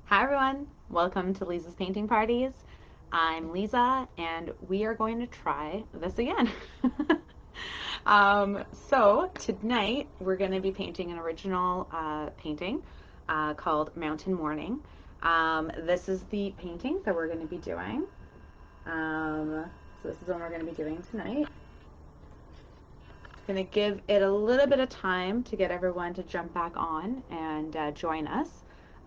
Hi everyone, welcome to Liza's Painting Parties. I'm Liza and we are going to try this again. So tonight we're going to be painting an original painting called Mountain Morning. This is the painting that we're going to be doing. So this is what we're going to be doing tonight. Going to give it a little bit of time to get everyone to jump back on and join us.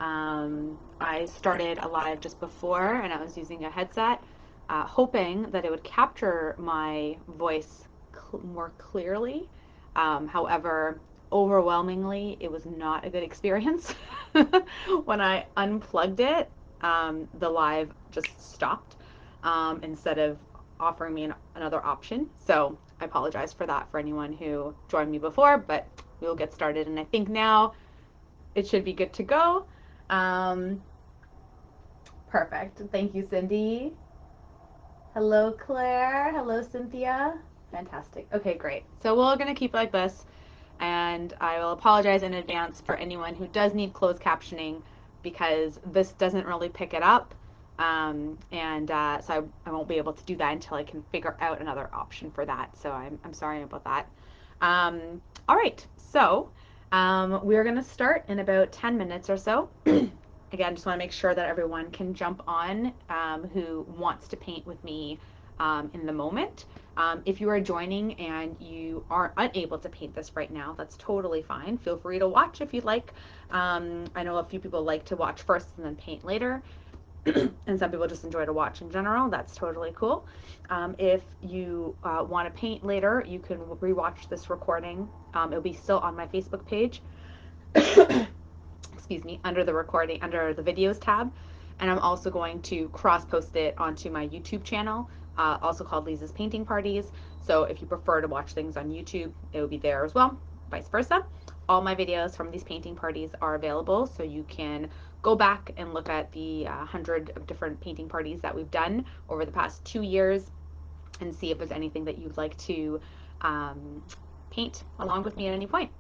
I started a live just before and I was using a headset, hoping that it would capture my voice more clearly. However, overwhelmingly, it was not a good experience. When I unplugged it, the live just stopped instead of offering me another option. So I apologize for that for anyone who joined me before, but we'll get started. And I think now it should be good to go. Um, Perfect. Thank you, Cindy. Hello, Claire. Hello, Cynthia. Fantastic. Okay, great. So we're going to keep it like this. And I will apologize in advance for anyone who does need closed captioning because this doesn't really pick it up. So I won't be able to do that until I can figure out another option for that. So I'm sorry about that. Um, all right, so we're going to start in about 10 minutes or so. Again, just want to make sure that everyone can jump on who wants to paint with me in the moment. If you are joining and you are unable to paint this right now, that's totally fine. Feel free to watch if you'd like. I know a few people like to watch first and then paint later. And some people just enjoy to watch in general. That's totally cool. If you want to paint later, you can rewatch this recording. It'll be still on my Facebook page. Excuse me, under the recording, under the videos tab. And I'm also going to cross post it onto my YouTube channel, also called Liza's Painting Parties. So if you prefer to watch things on YouTube, it will be there as well, vice versa. All my videos from these painting parties are available, so you can go back and look at the 100 of different painting parties that we've done over the past 2 years and see if there's anything that you'd like to um, paint along with me at any point.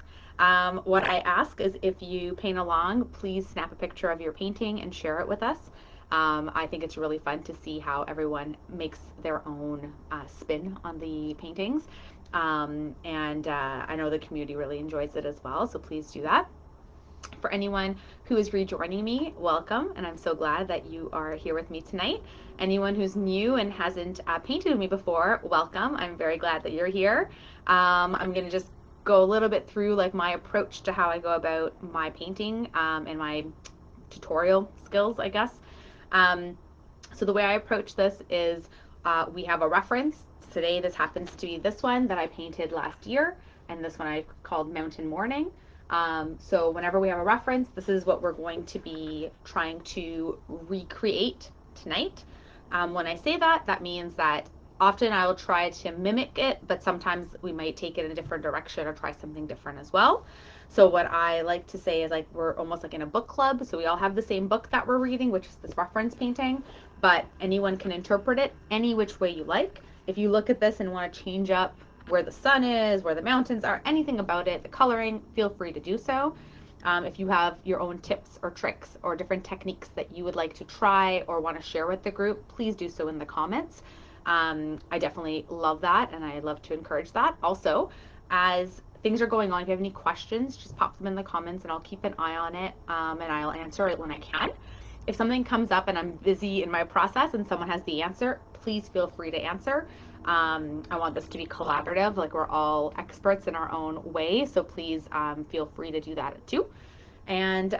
What I ask is if you paint along, please snap a picture of your painting and share it with us. I think it's really fun to see how everyone makes their own spin on the paintings. I know the community really enjoys it as well, so please do that. For anyone who is rejoining me, welcome, and I'm so glad that you are here with me tonight. Anyone who's new and hasn't painted with me before, welcome. I'm very glad that you're here. I'm going to just go a little bit through like my approach to how I go about my painting and my tutorial skills, I guess. So the way I approach this is we have a reference. Today this happens to be this one that I painted last year, and this one I called Mountain Morning. So whenever we have a reference, this is what we're going to be trying to recreate tonight. When I say that, that means that often I will try to mimic it, but sometimes we might take it in a different direction or try something different as well. So what I like to say is like we're almost like in a book club. So we all have the same book that we're reading, which is this reference painting, but anyone can interpret it any which way you like. If you look at this and want to change up where the sun is, where the mountains are, anything about it, the coloring, feel free to do so. If you have your own tips or tricks or different techniques that you would like to try or want to share with the group, please do so in the comments. I definitely love that and I love to encourage that. Also, as things are going on, if you have any questions, just pop them in the comments and I'll keep an eye on it and I'll answer it when I can. If something comes up and I'm busy in my process and someone has the answer, please feel free to answer. I want this to be collaborative, like we're all experts in our own way, so please feel free to do that too. And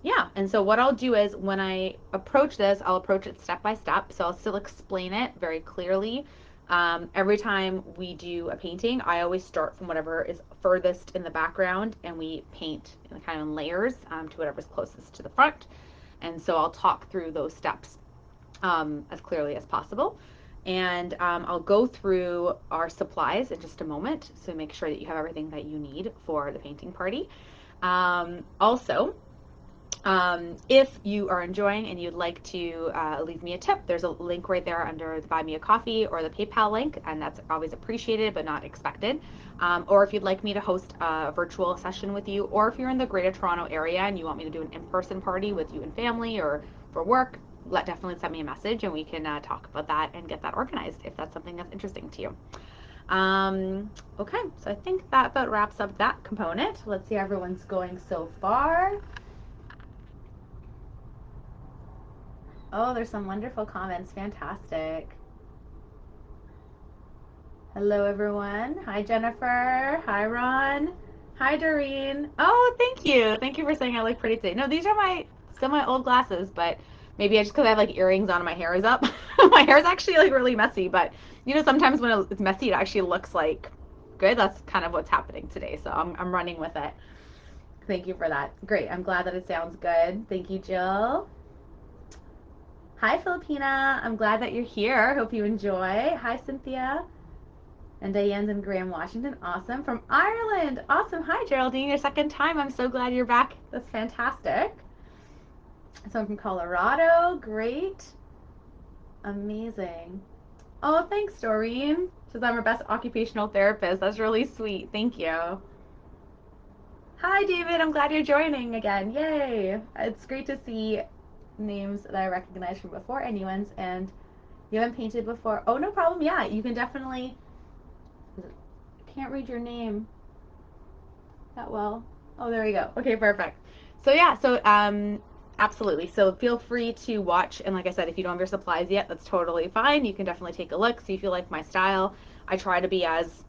yeah, and so what I'll do is when I approach this, I'll approach it step by step. So I'll still explain it very clearly. Every time we do a painting, I always start from whatever is furthest in the background and we paint in kind of in layers to whatever's closest to the front. And so I'll talk through those steps as clearly as possible. And I'll go through our supplies in just a moment, so make sure that you have everything that you need for the painting party. Also, If you are enjoying and you'd like to leave me a tip, there's a link right there under the Buy Me a Coffee or the PayPal link, and that's always appreciated but not expected. Or if you'd like me to host a virtual session with you, or if you're in the Greater Toronto area and you want me to do an in-person party with you and family or for work, definitely send me a message and we can talk about that and get that organized if that's something that's interesting to you. Okay, so I think that about wraps up that component. Let's see how everyone's going so far. Oh, there's some wonderful comments. Fantastic. Hello, everyone. Hi, Jennifer. Hi, Ron. Hi, Doreen. Oh, thank you. Thank you for saying I look pretty today. No, these are still my old glasses, but maybe I just because I have like earrings on and my hair is up. My hair is actually like really messy, but sometimes when it's messy, it actually looks like good. That's kind of what's happening today. So I'm running with it. Thank you for that. Great. I'm glad that it sounds good. Thank you, Jill. Hi, Filipina. I'm glad that you're here. Hope you enjoy. Hi, Cynthia. And Diane's in Graham, Washington. Awesome. From Ireland. Awesome. Hi, Geraldine. Your second time. I'm so glad you're back. That's fantastic. Someone from Colorado. Great. Amazing. Oh, thanks, Doreen. Says I'm her best occupational therapist. That's really sweet. Thank you. Hi, David. I'm glad you're joining again. Yay. It's great to see names that I recognize from before and new ones. And you haven't painted before. Oh, no problem. Yeah, you can definitely. Can't read your name that well. Oh, there you go. Okay, perfect. So yeah, absolutely. So feel free to watch. And like I said, if you don't have your supplies yet, that's totally fine. You can definitely take a look, see if you like my style. I try to be as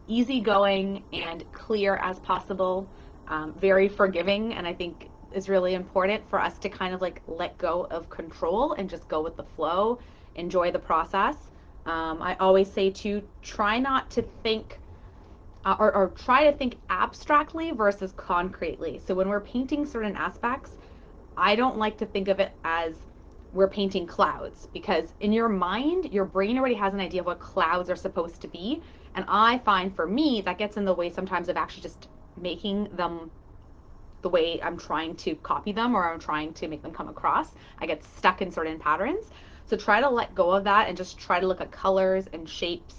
easygoing and clear as possible, very forgiving, and I think it's really important for us to kind of like let go of control and just go with the flow, enjoy the process. I always say to try not to think or try to think abstractly versus concretely. So when we're painting certain aspects, I don't like to think of it as we're painting clouds because in your mind, your brain already has an idea of what clouds are supposed to be. And I find for me, that gets in the way sometimes of actually just making them the way I'm trying to copy them or I'm trying to make them come across. I get stuck in certain patterns. So try to let go of that and just try to look at colors and shapes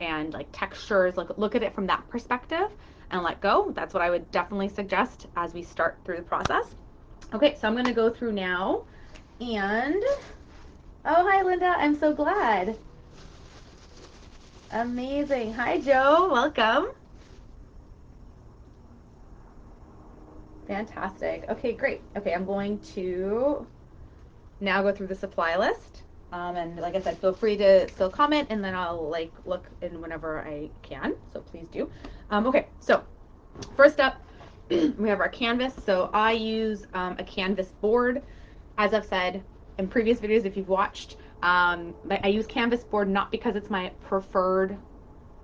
and like textures, look at it from that perspective and let go. That's what I would definitely suggest as we start through the process. Okay, so I'm going to go through now and oh, hi Linda, I'm so glad. Amazing. Hi Joe, welcome. Fantastic. Okay, great. Okay, I'm going to now go through the supply list. And like I said, feel free to still comment and then I'll like look in whenever I can. So please do. Okay, so first up, we have our canvas. So I use a canvas board. As I've said in previous videos, if you've watched, I use canvas board not because it's my preferred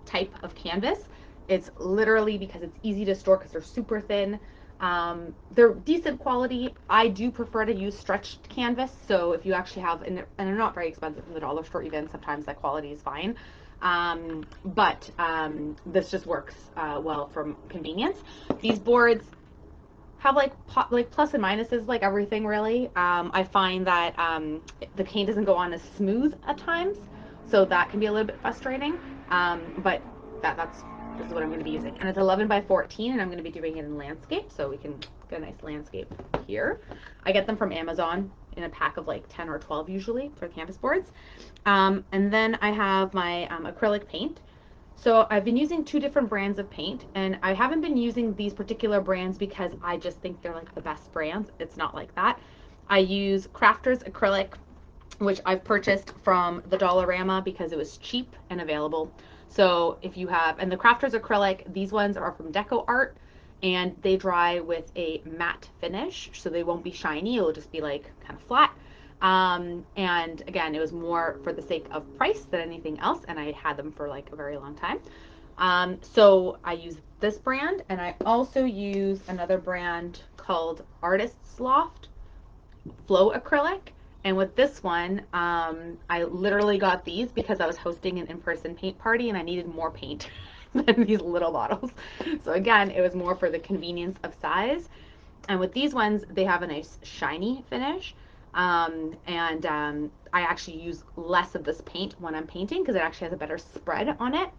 type of canvas. It's literally because it's easy to store because they're super thin. They're decent quality. I do prefer to use stretched canvas. So if you actually have, and they're not very expensive in the dollar store even, sometimes that quality is fine. But this just works well from convenience. These boards have like plus and minuses like everything really. I find that the paint doesn't go on as smooth at times, so that can be a little bit frustrating. But this is what I'm going to be using, and it's 11 by 14, and I'm going to be doing it in landscape, so we can get a nice landscape here. I get them from Amazon in a pack of like 10 or 12 usually for canvas boards. And then I have my acrylic paint. So I've been using two different brands of paint, and I haven't been using these particular brands because I just think they're like the best brands. It's not like that. I use Crafters Acrylic, which I've purchased from the Dollarama because it was cheap and available. So if you have, and the Crafters Acrylic, these ones are from Deco Art, and they dry with a matte finish, so they won't be shiny. It'll just be like kind of flat. And again, it was more for the sake of price than anything else, and I had them for like a very long time. So I use this brand, and I also use another brand called Artist's Loft Flow Acrylic. And with this one, I literally got these because I was hosting an in-person paint party and I needed more paint than these little bottles. So again, it was more for the convenience of size. And with these ones, they have a nice shiny finish. I actually use less of this paint when I'm painting because it actually has a better spread on it.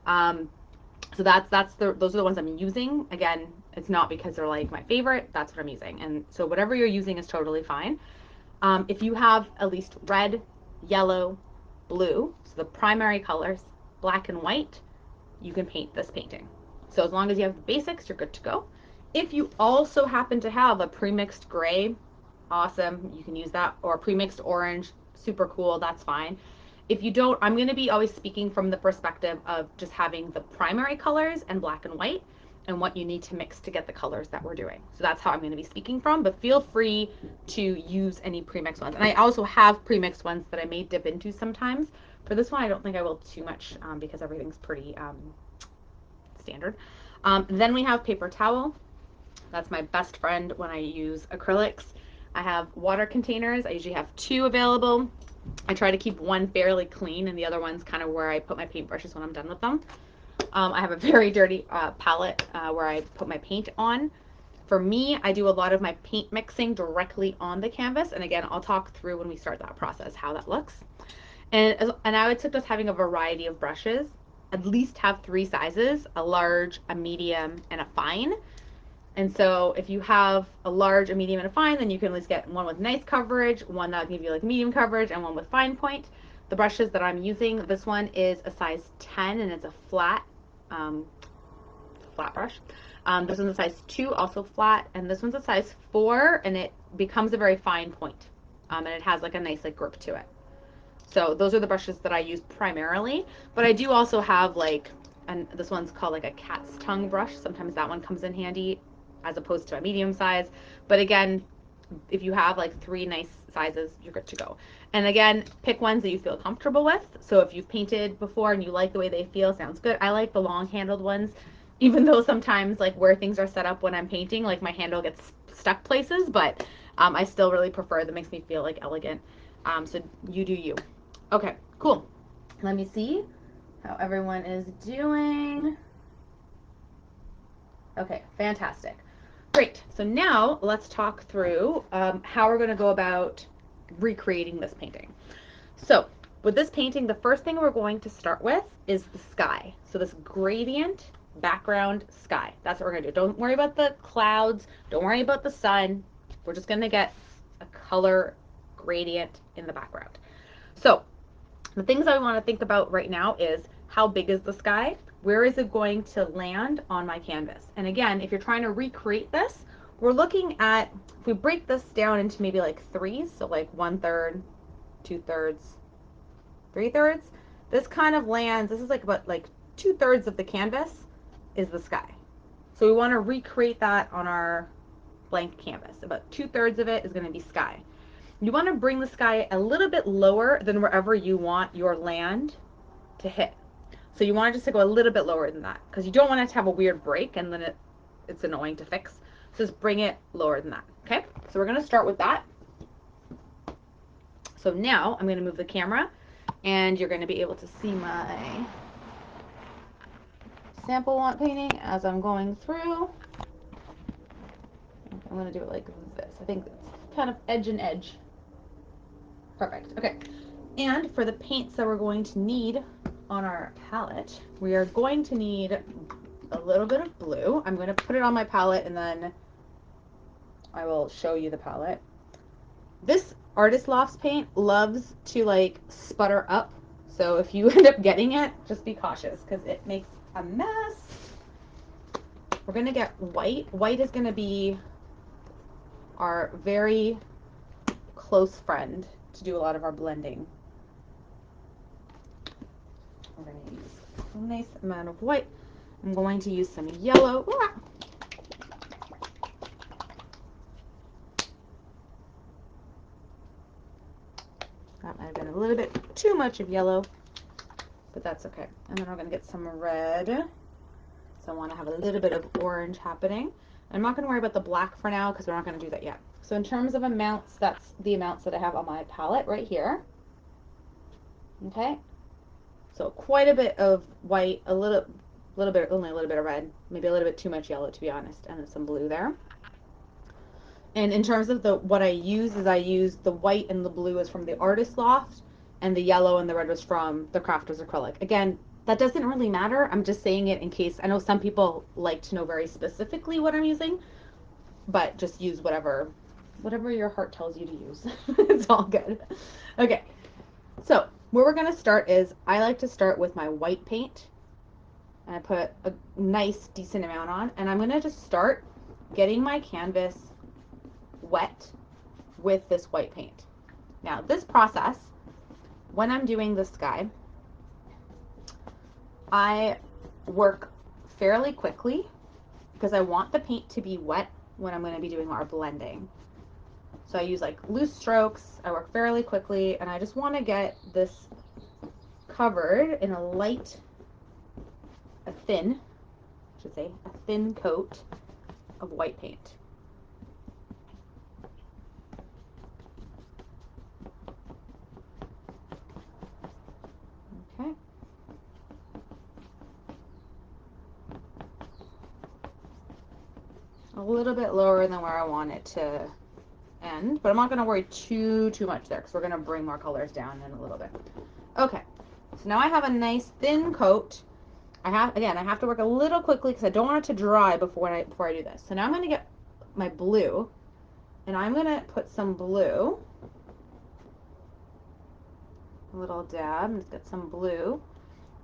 Um, so those are the ones I'm using. Again, it's not because they're like my favorite. That's what I'm using. And so whatever you're using is totally fine. If you have at least red, yellow, blue, so the primary colors, black and white, you can paint this painting. So as long as you have the basics, you're good to go. If you also happen to have a pre-mixed gray, awesome, you can use that, or pre-mixed orange, super cool, that's fine. If you don't, I'm going to be always speaking from the perspective of just having the primary colors and black and white and what you need to mix to get the colors that we're doing. So that's how I'm going to be speaking from, but feel free to use any pre-mixed ones. And I also have pre-mixed ones that I may dip into sometimes. For this one, I don't think I will too much because everything's pretty standard. Then we have paper towel. That's my best friend when I use acrylics. I have water containers. I usually have 2 available. I try to keep one fairly clean and the other one's kind of where I put my paintbrushes when I'm done with them. I have a very dirty palette where I put my paint on. For me, I do a lot of my paint mixing directly on the canvas. And again, I'll talk through when we start that process how that looks. And I would suggest having a variety of brushes. At least have 3 sizes, a large, a medium, and a fine. And so if you have a large, a medium, and a fine, then you can at least get one with nice coverage, one that will give you like medium coverage, and one with fine point. The brushes that I'm using, this one is a size 10 and it's a um, flat brush. This one's a size 2, also flat, and this one's a size 4, and it becomes a very fine point. And it has like a nice like grip to it. So those are the brushes that I use primarily, but I do also have like, and this one's called like a cat's tongue brush. Sometimes that one comes in handy as opposed to a medium size. But again, if you have like 3 nice sizes, you're good to go. And again, pick ones that you feel comfortable with. So if you've painted before and you like the way they feel, sounds good. I like the long handled ones, even though sometimes like where things are set up when I'm painting, like my handle gets stuck places, but I still really prefer that makes me feel like elegant. So you do you. Okay, cool. Let me see how everyone is doing. Okay, fantastic. Great. So now let's talk through how we're going to go about recreating this painting. So with this painting, the first thing we're going to start with is the sky. So this gradient background sky. That's what we're going to do. Don't worry about the clouds. Don't worry about the sun. We're just going to get a color gradient in the background. So the things I want to think about right now is how big is the sky? Where is it going to land on my canvas? And again, if you're trying to recreate this, we're looking at, if we break this down into maybe like 3s, so like 1/3, 2/3, 3/3, this kind of lands, this is like about like 2/3 of the canvas is the sky. So we want to recreate that on our blank canvas. About 2/3 of it is going to be sky. You want to bring the sky a little bit lower than wherever you want your land to hit. So you want it just to go a little bit lower than that because you don't want it to have a weird break and then it's annoying to fix. So just bring it lower than that. Okay, so we're going to start with that. So now I'm going to move the camera and you're going to be able to see my sample want painting as I'm going through. I'm going to do it like this. I think it's kind of edge and edge. Perfect. Okay. And for the paints that we're going to need on our palette, we are going to need a little bit of blue. I'm going to put it on my palette and then I will show you the palette. This Artist Lofts paint loves to like sputter up. So if you end up getting it, just be cautious because it makes a mess. We're going to get white. White is going to be our very close friend to do a lot of our blending. We're going to use a nice amount of white. I'm going to use some yellow. That might have been a little bit too much of yellow, but that's okay. And then we're going to get some red. So I want to have a little bit of orange happening. I'm not going to worry about the black for now because we're not going to do that yet. So in terms of amounts, that's the amounts that I have on my palette right here. Okay. So quite a bit of white, only a little bit of red, maybe a little bit too much yellow to be honest, and some blue there. And in terms of what I use is I use the white and the blue is from the Artist Loft, and the yellow and the red was from the Crafters Acrylic. Again, that doesn't really matter. I'm just saying it in case, I know some people like to know very specifically what I'm using, but just use whatever your heart tells you to use. It's all good. Okay, so where we're gonna start is I like to start with my white paint, and I put a nice decent amount on, and I'm gonna just start getting my canvas wet with this white paint. Now this process, when I'm doing the sky, I work fairly quickly because I want the paint to be wet when I'm going to be doing our blending. So I use like loose strokes, I work fairly quickly, and I just want to get this covered in a thin, I should say, a thin coat of white paint. Okay. A little bit lower than where I want it to end, but I'm not going to worry too much there because we're going to bring more colors down in a little bit. Okay, so now I have a nice thin coat. I have to work a little quickly because I don't want it to dry before I do this. So now I'm going to get my blue, and I'm going to put some blue, a little dab, and just get some blue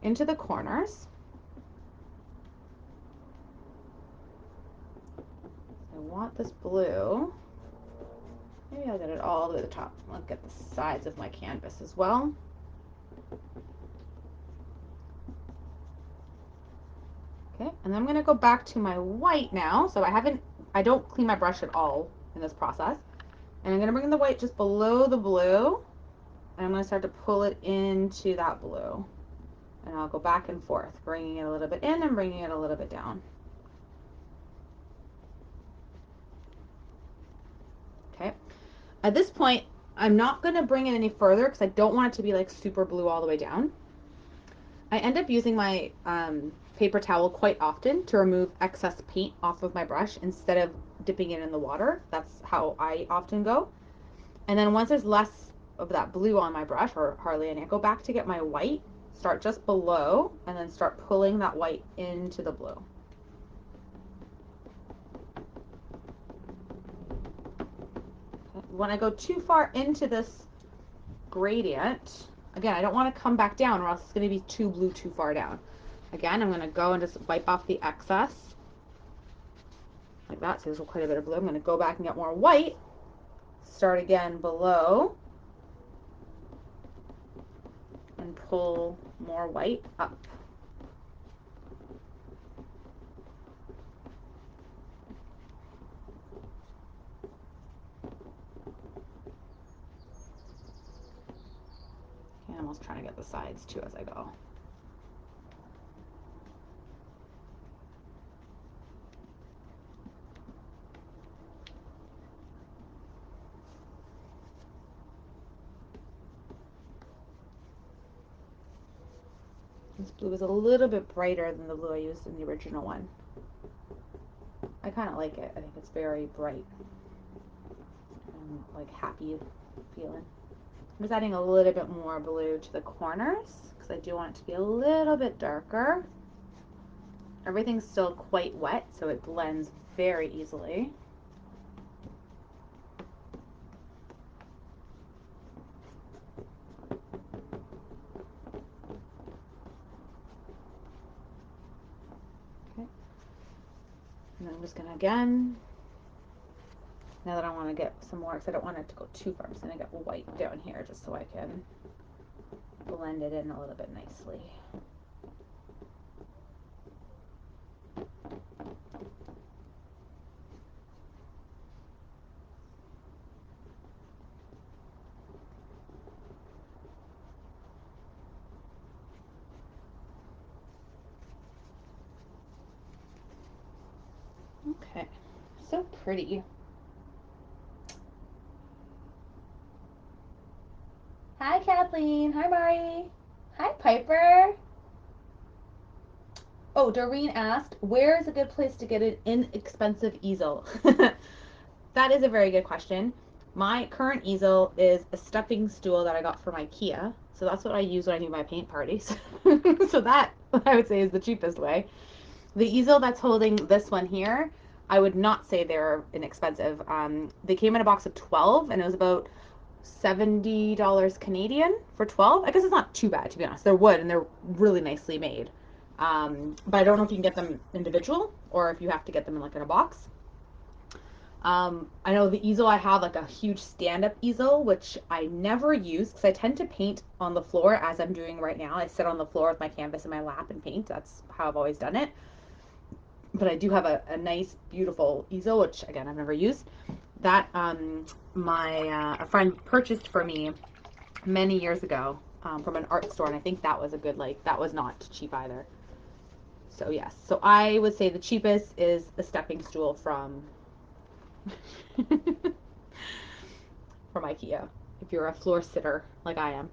into the corners. I want this blue. Maybe I'll get it all the way to the top. I'll get the sides of my canvas as well. Okay, and then I'm going to go back to my white now. So I don't clean my brush at all in this process. And I'm going to bring the white just below the blue. And I'm going to start to pull it into that blue. And I'll go back and forth, bringing it a little bit in and bringing it a little bit down. Okay. At this point, I'm not going to bring it any further because I don't want it to be like super blue all the way down. I end up using my paper towel quite often to remove excess paint off of my brush instead of dipping it in the water. That's how I often go. And then once there's less of that blue on my brush, or hardly any, I go back to get my white, start just below, and then start pulling that white into the blue. When I go too far into this gradient, again, I don't want to come back down or else it's going to be too blue too far down. Again, I'm going to go and just wipe off the excess like that. So there's quite a bit of blue. I'm going to go back and get more white, start again below, and pull more white up. Okay, I'm almost trying to get the sides too as I go. This blue is a little bit brighter than the blue I used in the original one. I kind of like it. I think it's very bright and like happy feeling. I'm just adding a little bit more blue to the corners because I do want it to be a little bit darker. Everything's still quite wet, so it blends very easily. Okay. And then I'm just going to again, now that I want to get some more, because I don't want it to go too far, I'm just going to get white down here just so I can blend it in a little bit nicely. Okay, so pretty. Hi, Kathleen. Hi, Mari. Hi, Piper. Oh, Doreen asked, where is a good place to get an inexpensive easel? that is a very good question. My current easel is a stepping stool that I got from IKEA. So that's what I use when I do my paint parties. So that, I would say, is the cheapest way. The easel that's holding this one here, I would not say they're inexpensive. They came in a box of 12 and it was about $70 Canadian for 12. I guess it's not too bad, to be honest. They're wood and they're really nicely made. But I don't know if you can get them individual or if you have to get them in like in a box. I know the easel I have like a huge stand-up easel, which I never use because I tend to paint on the floor as I'm doing right now. I sit on the floor with my canvas in my lap and paint. That's how I've always done it. But I do have a nice, beautiful easel, which again I've never used. That my a friend purchased for me many years ago from an art store, and I think that was a good that was not cheap either. So yes, so I would say the cheapest is the stepping stool from from IKEA, if you're a floor sitter like I am.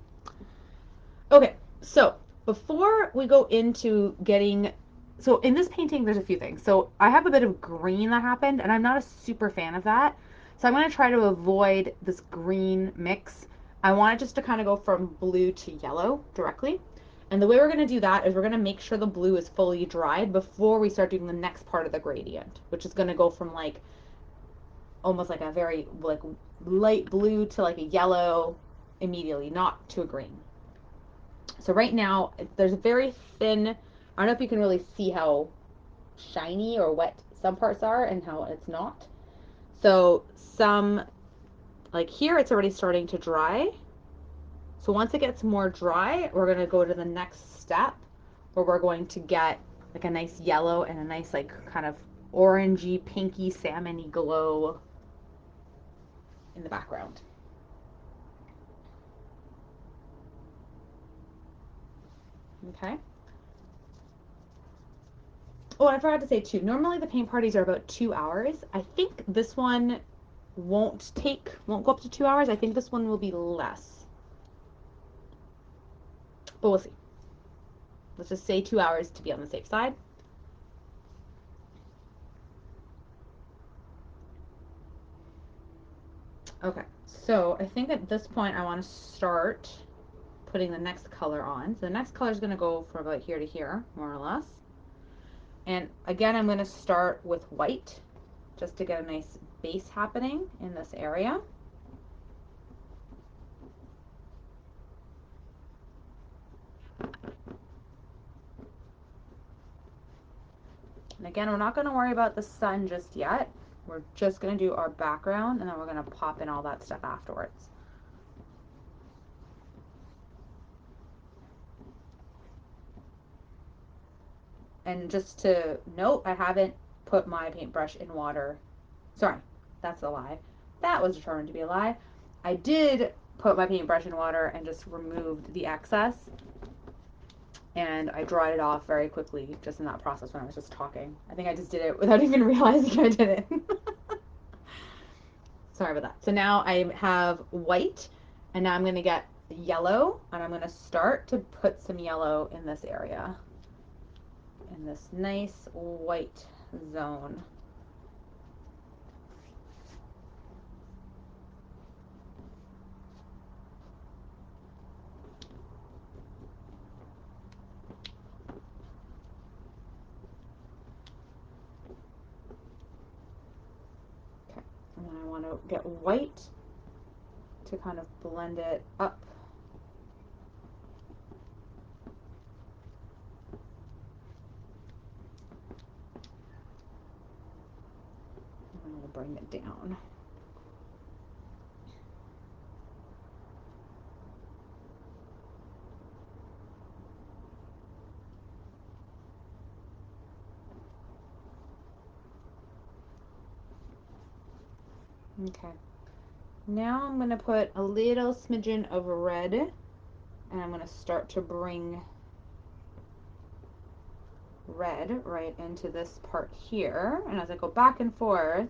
Okay, so before we go into getting, so in this painting, there's a few things. So I have a bit of green that happened, and I'm not a super fan of that. So I'm going to try to avoid this green mix. I want it just to kind of go from blue to yellow directly. And the way we're going to do that is we're going to make sure the blue is fully dried before we start doing the next part of the gradient, which is going to go from like almost like a very like light blue to like a yellow immediately, not to a green. So right now there's a very thin, I don't know if you can really see how shiny or wet some parts are and how it's not. So some, like here it's already starting to dry. So once it gets more dry, we're going to go to the next step where we're going to get like a nice yellow and a nice like kind of orangey, pinky, salmony glow in the background. Okay. Oh, I forgot to say too, normally the paint parties are about 2 hours. I think this one won't go up to 2 hours. I think this one will be less, but we'll see. Let's just say 2 hours to be on the safe side. Okay, so I think at this point I want to start putting the next color on. So the next color is going to go from about here to here, more or less. And again, I'm going to start with white just to get a nice base happening in this area. And again, we're not going to worry about the sun just yet. We're just going to do our background and then we're going to pop in all that stuff afterwards. And just to note, I haven't put my paintbrush in water. Sorry, that's a lie. That was determined to be a lie. I did put my paintbrush in water and just removed the excess. And I dried it off very quickly just in that process when I was just talking. I think I just did it without even realizing I did it. Sorry about that. So now I have white, and now I'm going to get yellow, and I'm going to start to put some yellow in this area, in this nice white zone. Okay, and then I want to get white to kind of blend it up. And we'll bring it down. Okay, now I'm going to put a little smidgen of red, and I'm going to start to bring red right into this part here. And as I go back and forth,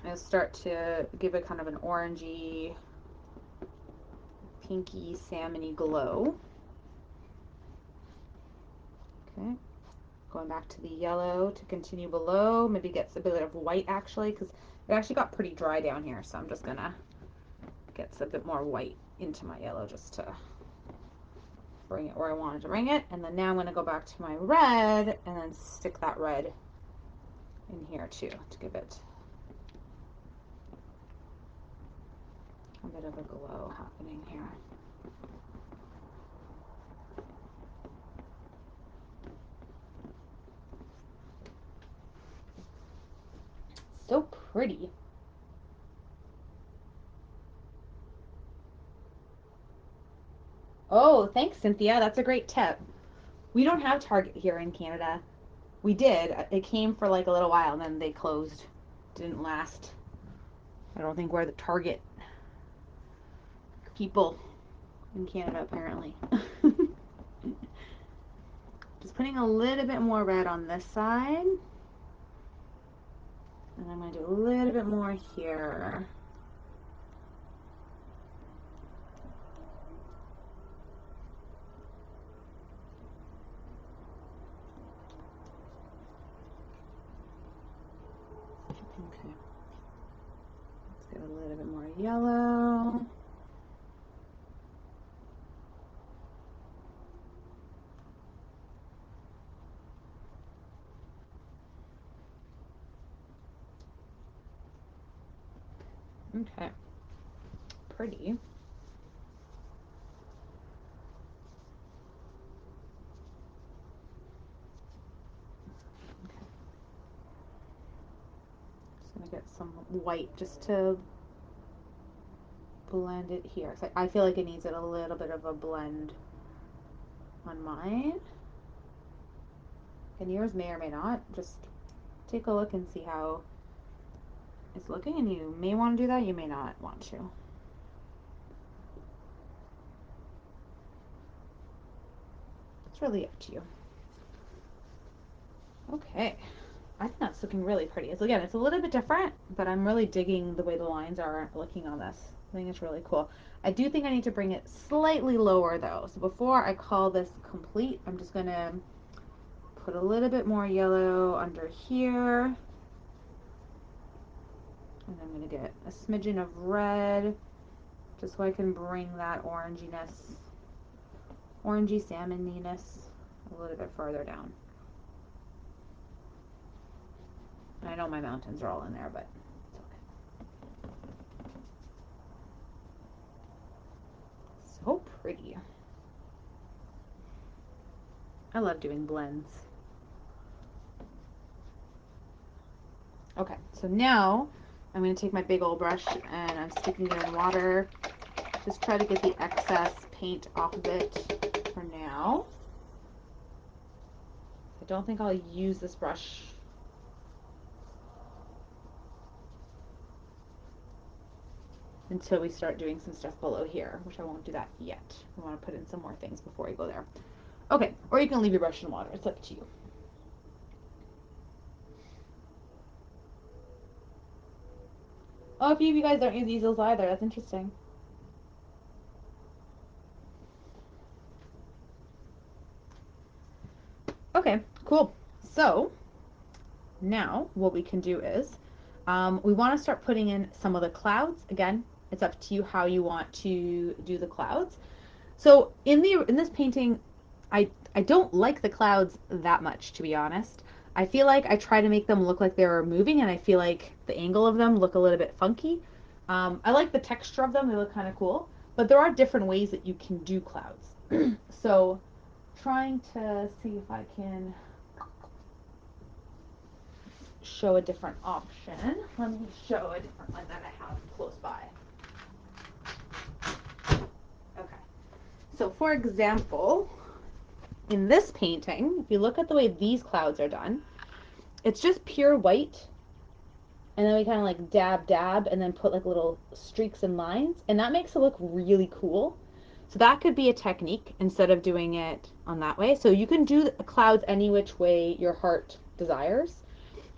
I'll start to give it kind of an orangey, pinky, salmony glow. Okay, going back to the yellow to continue below. Maybe get a bit of white actually, because It actually got pretty dry down here, so I'm just gonna get a bit more white into my yellow just to bring it where I wanted to bring it. And then now I'm gonna go back to my red and then stick that red in here too to give it a bit of a glow happening here. So pretty. Oh, thanks, Cynthia. That's a great tip. We don't have Target here in Canada. We did. It came for like a little while and then they closed. Didn't last. I don't think we're the Target people in Canada, apparently. Just putting a little bit more red on this side. And I'm going to do a little bit more here. Okay. Let's get a little bit more yellow. Okay. Pretty. Just going to get some white just to blend it here. So I feel like it needs a little bit of a blend on mine. And yours may or may not. Just take a look and see how it's looking, and you may want to do that, you may not want to. It's really up to you. Okay. I think that's looking really pretty. It's, again, it's a little bit different, but I'm really digging the way the lines are looking on this. I think it's really cool. I do think I need to bring it slightly lower though. So before I call this complete, I'm just going to put a little bit more yellow under here. And I'm going to get a smidgen of red just so I can bring that oranginess, orangey salmoniness a little bit further down. And I know my mountains are all in there, but it's okay. So pretty. I love doing blends. Okay, so now I'm going to take my big old brush and I'm sticking it in water. Just try to get the excess paint off of it for now. I don't think I'll use this brush until we start doing some stuff below here, which I won't do that yet. I want to put in some more things before we go there. Okay, or you can leave your brush in water. It's up to you. Oh, a few of you guys don't use easels either. That's interesting. Okay, cool. So now what we can do is we want to start putting in some of the clouds. Again, it's up to you how you want to do the clouds. So in this painting, I don't like the clouds that much, to be honest. I feel like I try to make them look like they're moving, and I feel like the angle of them look a little bit funky. I like the texture of them; they look kind of cool. But there are different ways that you can do clouds. So trying to see if I can show a different option. Let me show a different one that I have close by. Okay. So for example, in this painting, if you look at the way these clouds are done, it's just pure white, and then we kind of like dab dab and then put like little streaks and lines, and that makes it look really cool. So that could be a technique instead of doing it on that way. So you can do the clouds any which way your heart desires.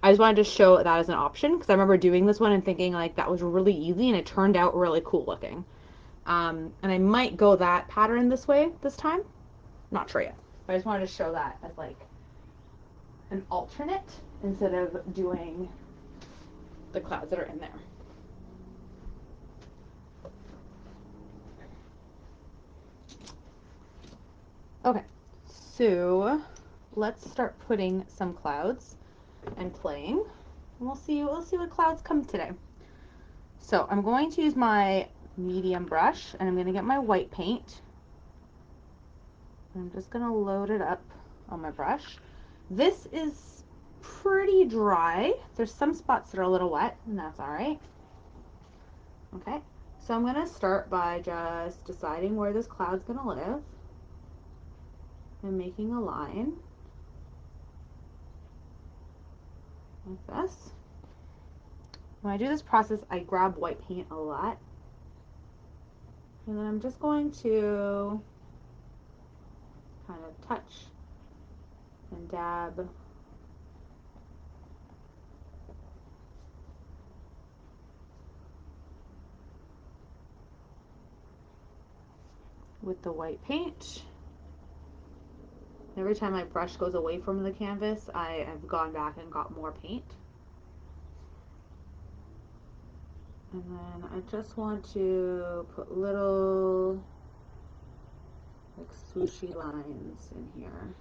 I just wanted to show that as an option because I remember doing this one and thinking like that was really easy and it turned out really cool looking. And I might go that pattern this way this time. Not sure yet. But I just wanted to show that as like an alternate instead of doing the clouds that are in there. Okay, so let's start putting some clouds and playing. And we'll see what clouds come today. So I'm going to use my medium brush and I'm going to get my white paint. I'm just going to load it up on my brush. This is pretty dry. There's some spots that are a little wet, and that's all right. Okay, so I'm going to start by just deciding where this cloud's going to live and making a line like this. When I do this process, I grab white paint a lot. And then I'm just going to kind of touch and dab with the white paint. Every time my brush goes away from the canvas, I have gone back and got more paint. And then I just want to put little like swooshy lines in here.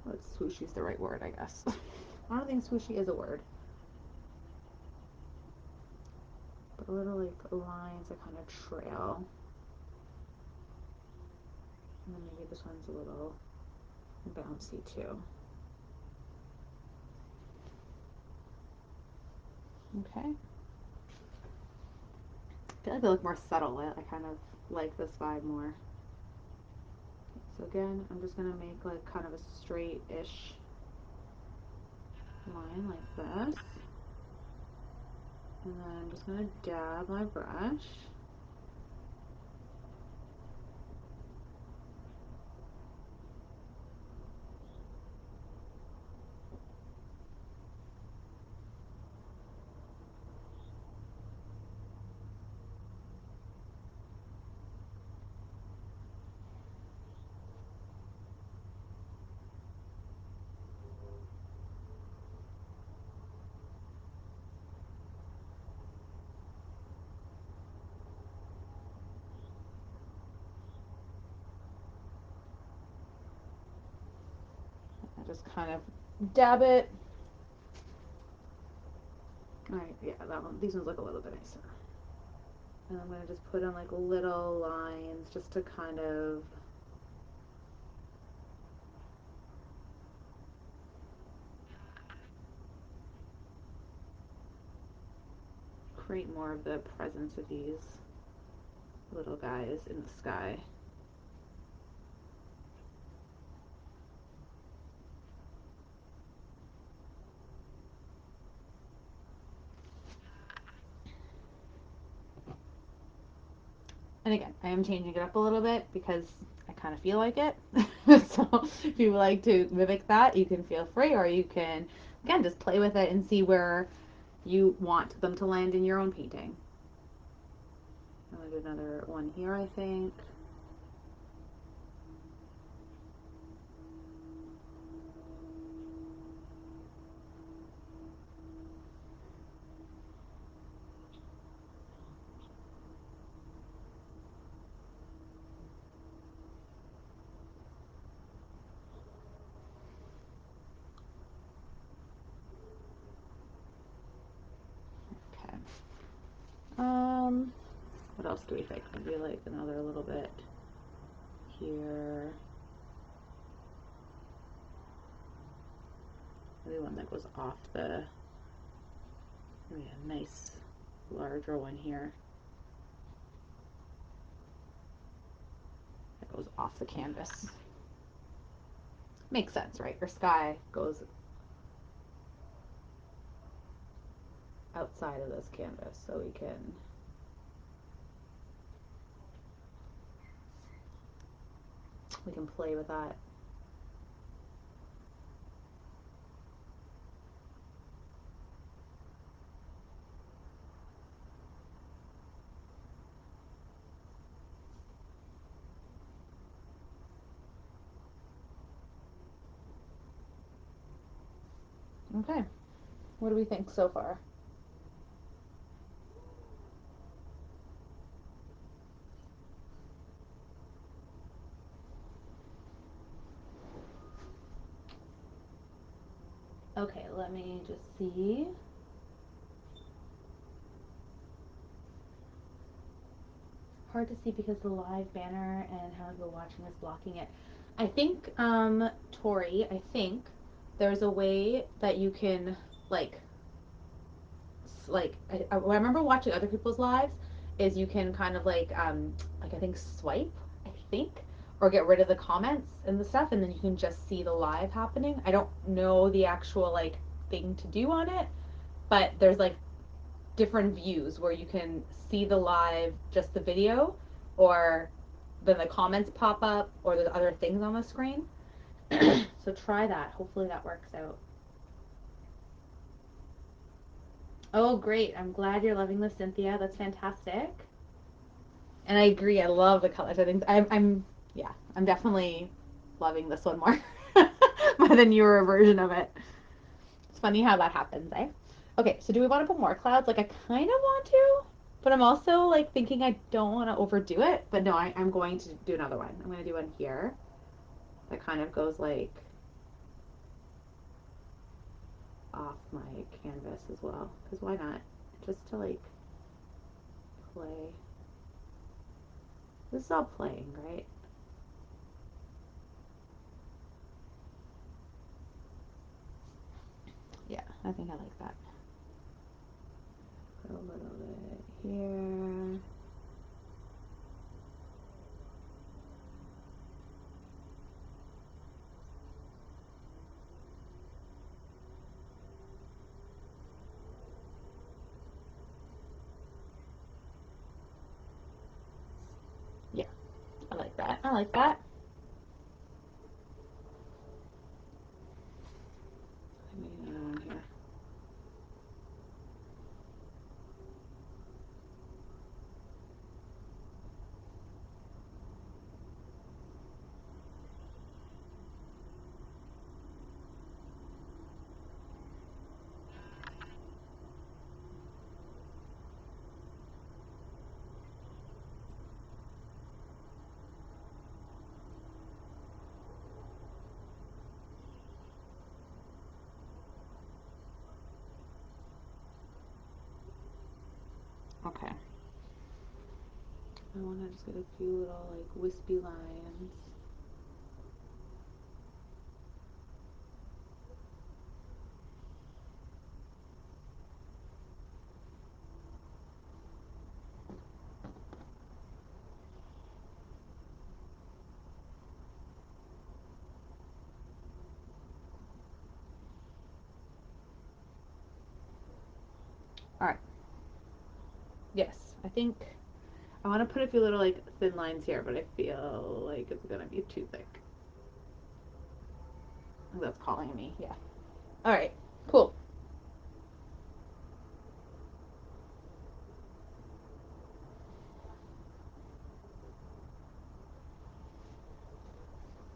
Well, swooshy is the right word, I guess. I don't think swooshy is a word. But little like lines that kind of trail. And then maybe this one's a little bouncy too. Okay. I feel like they look more subtle. I kind of like this vibe more. So again, I'm just going to make like kind of a straight-ish line like this. And then I'm just going to dab my brush. I just kind of dab it. Alright, yeah, that one. These ones look a little bit nicer. And I'm going to just put in like little lines just to kind of create more of the presence of these little guys in the sky. And again, I am changing it up a little bit because I kind of feel like it. So if you would like to mimic that, you can feel free, or you can, again, just play with it and see where you want them to land in your own painting. I'm going to do another one here, I think. Okay. What else do we think? Maybe like another little bit here. Maybe one that goes off the, maybe a nice larger one here. That goes off the canvas. Makes sense, right? Your sky goes outside of this canvas, so we can play with that. Okay. What do we think so far? Okay, let me just see. Hard to see because the live banner and how people watching is blocking it. I think, Tori, I think there's a way that you can like I remember watching other people's lives is you can kind of like I think swipe, I think, or get rid of the comments and the stuff, and then you can just see the live happening. I don't know the actual like thing to do on it, but there's like different views where you can see the live, just the video, or then the comments pop up, or there's other things on the screen. So try that. Hopefully that works out. Oh, great. I'm glad you're loving this, Cynthia. That's fantastic. And I agree. I love the colors. I think yeah, I'm definitely loving this one more more than your version of it. It's funny how that happens, eh? Okay, so do we want to put more clouds? Like I kind of want to, but I'm also like thinking I don't want to overdo it. But no, I'm going to do another one. I'm going to do one here that kind of goes like off my canvas as well. Because why not? Just to like play. This is all playing, right? Yeah, I think I like that. Put a little bit here. Yeah, I like that. I like that. Maybe another one here. Okay. I want to just get a few little like wispy lines. All right. Yes, I think I want to put a few little like thin lines here, but I feel like it's gonna be too thick. That's calling me. Yeah. All right. Cool.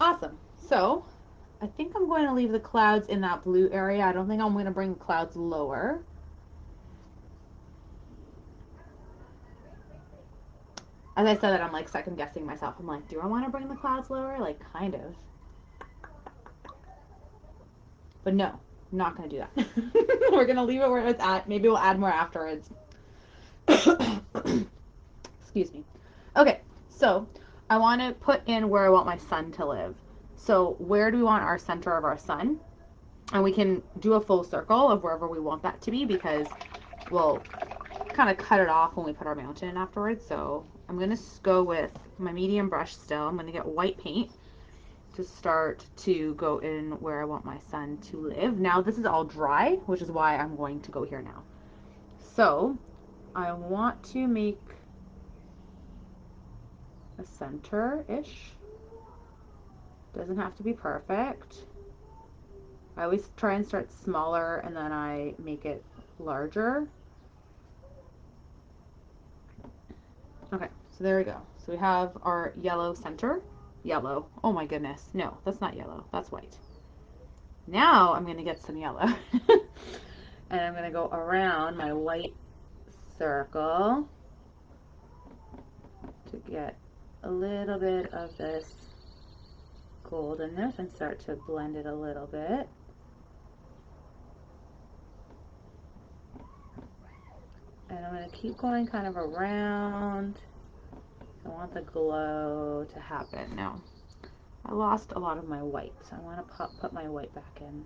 Awesome. So I think I'm going to leave the clouds in that blue area. I don't think I'm going to bring the clouds lower. As I said that, I'm like second guessing myself. I'm like, do I want to bring the clouds lower? Like, kind of. But no, I'm not going to do that. We're going to leave it where it's at. Maybe we'll add more afterwards. Excuse me. Okay, so I want to put in where I want my sun to live. So where do we want our center of our sun? And we can do a full circle of wherever we want that to be because we'll kind of cut it off when we put our mountain in afterwards. So I'm going to go with my medium brush still. I'm going to get white paint to start to go in where I want my sun to live. Now this is all dry, which is why I'm going to go here now. So I want to make a center-ish. Doesn't have to be perfect. I always try and start smaller and then I make it larger. Okay, so there we go. So we have our yellow center. Yellow. Oh my goodness. No, that's not yellow. That's white. Now I'm going to get some yellow. And I'm going to go around my white circle to get a little bit of this goldenness and start to blend it a little bit. And I'm going to keep going kind of around. I want the glow to happen. Now, I lost a lot of my white, so I want to put my white back in.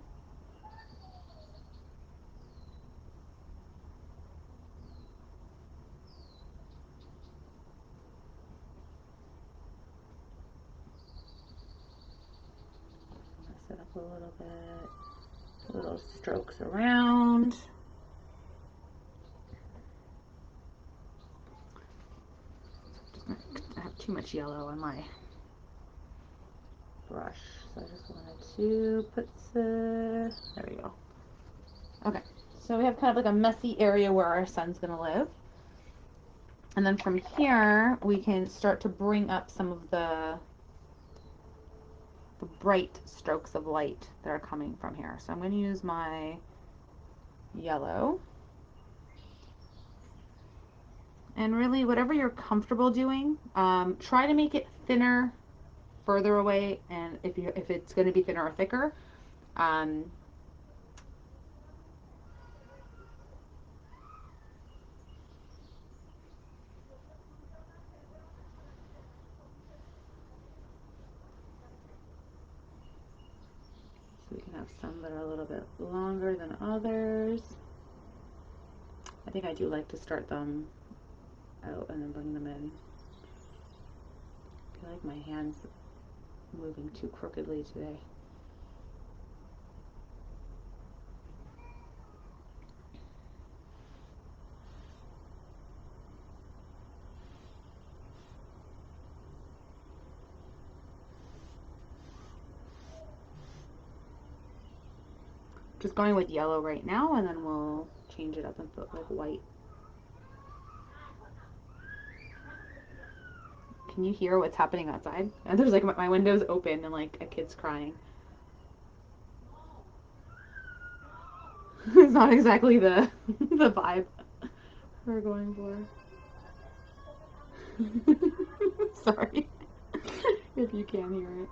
Mess it up a little bit. Little strokes around. I have too much yellow on my brush, so I just wanted to put there we go. Okay, so we have kind of like a messy area where our sun's gonna live. And then from here, we can start to bring up some of the bright strokes of light that are coming from here. So I'm going to use my yellow. And really, whatever you're comfortable doing, try to make it thinner, further away, and if it's going to be thinner or thicker. So we can have some that are a little bit longer than others. I think I do like to start them out and then bring them in. I feel like my hand's moving too crookedly today. Just going with yellow right now, and then we'll change it up and put like white. Can you hear what's happening outside? And there's like my window's open and like a kid's crying. It's not exactly the the vibe we're going for. Sorry if you can't hear it.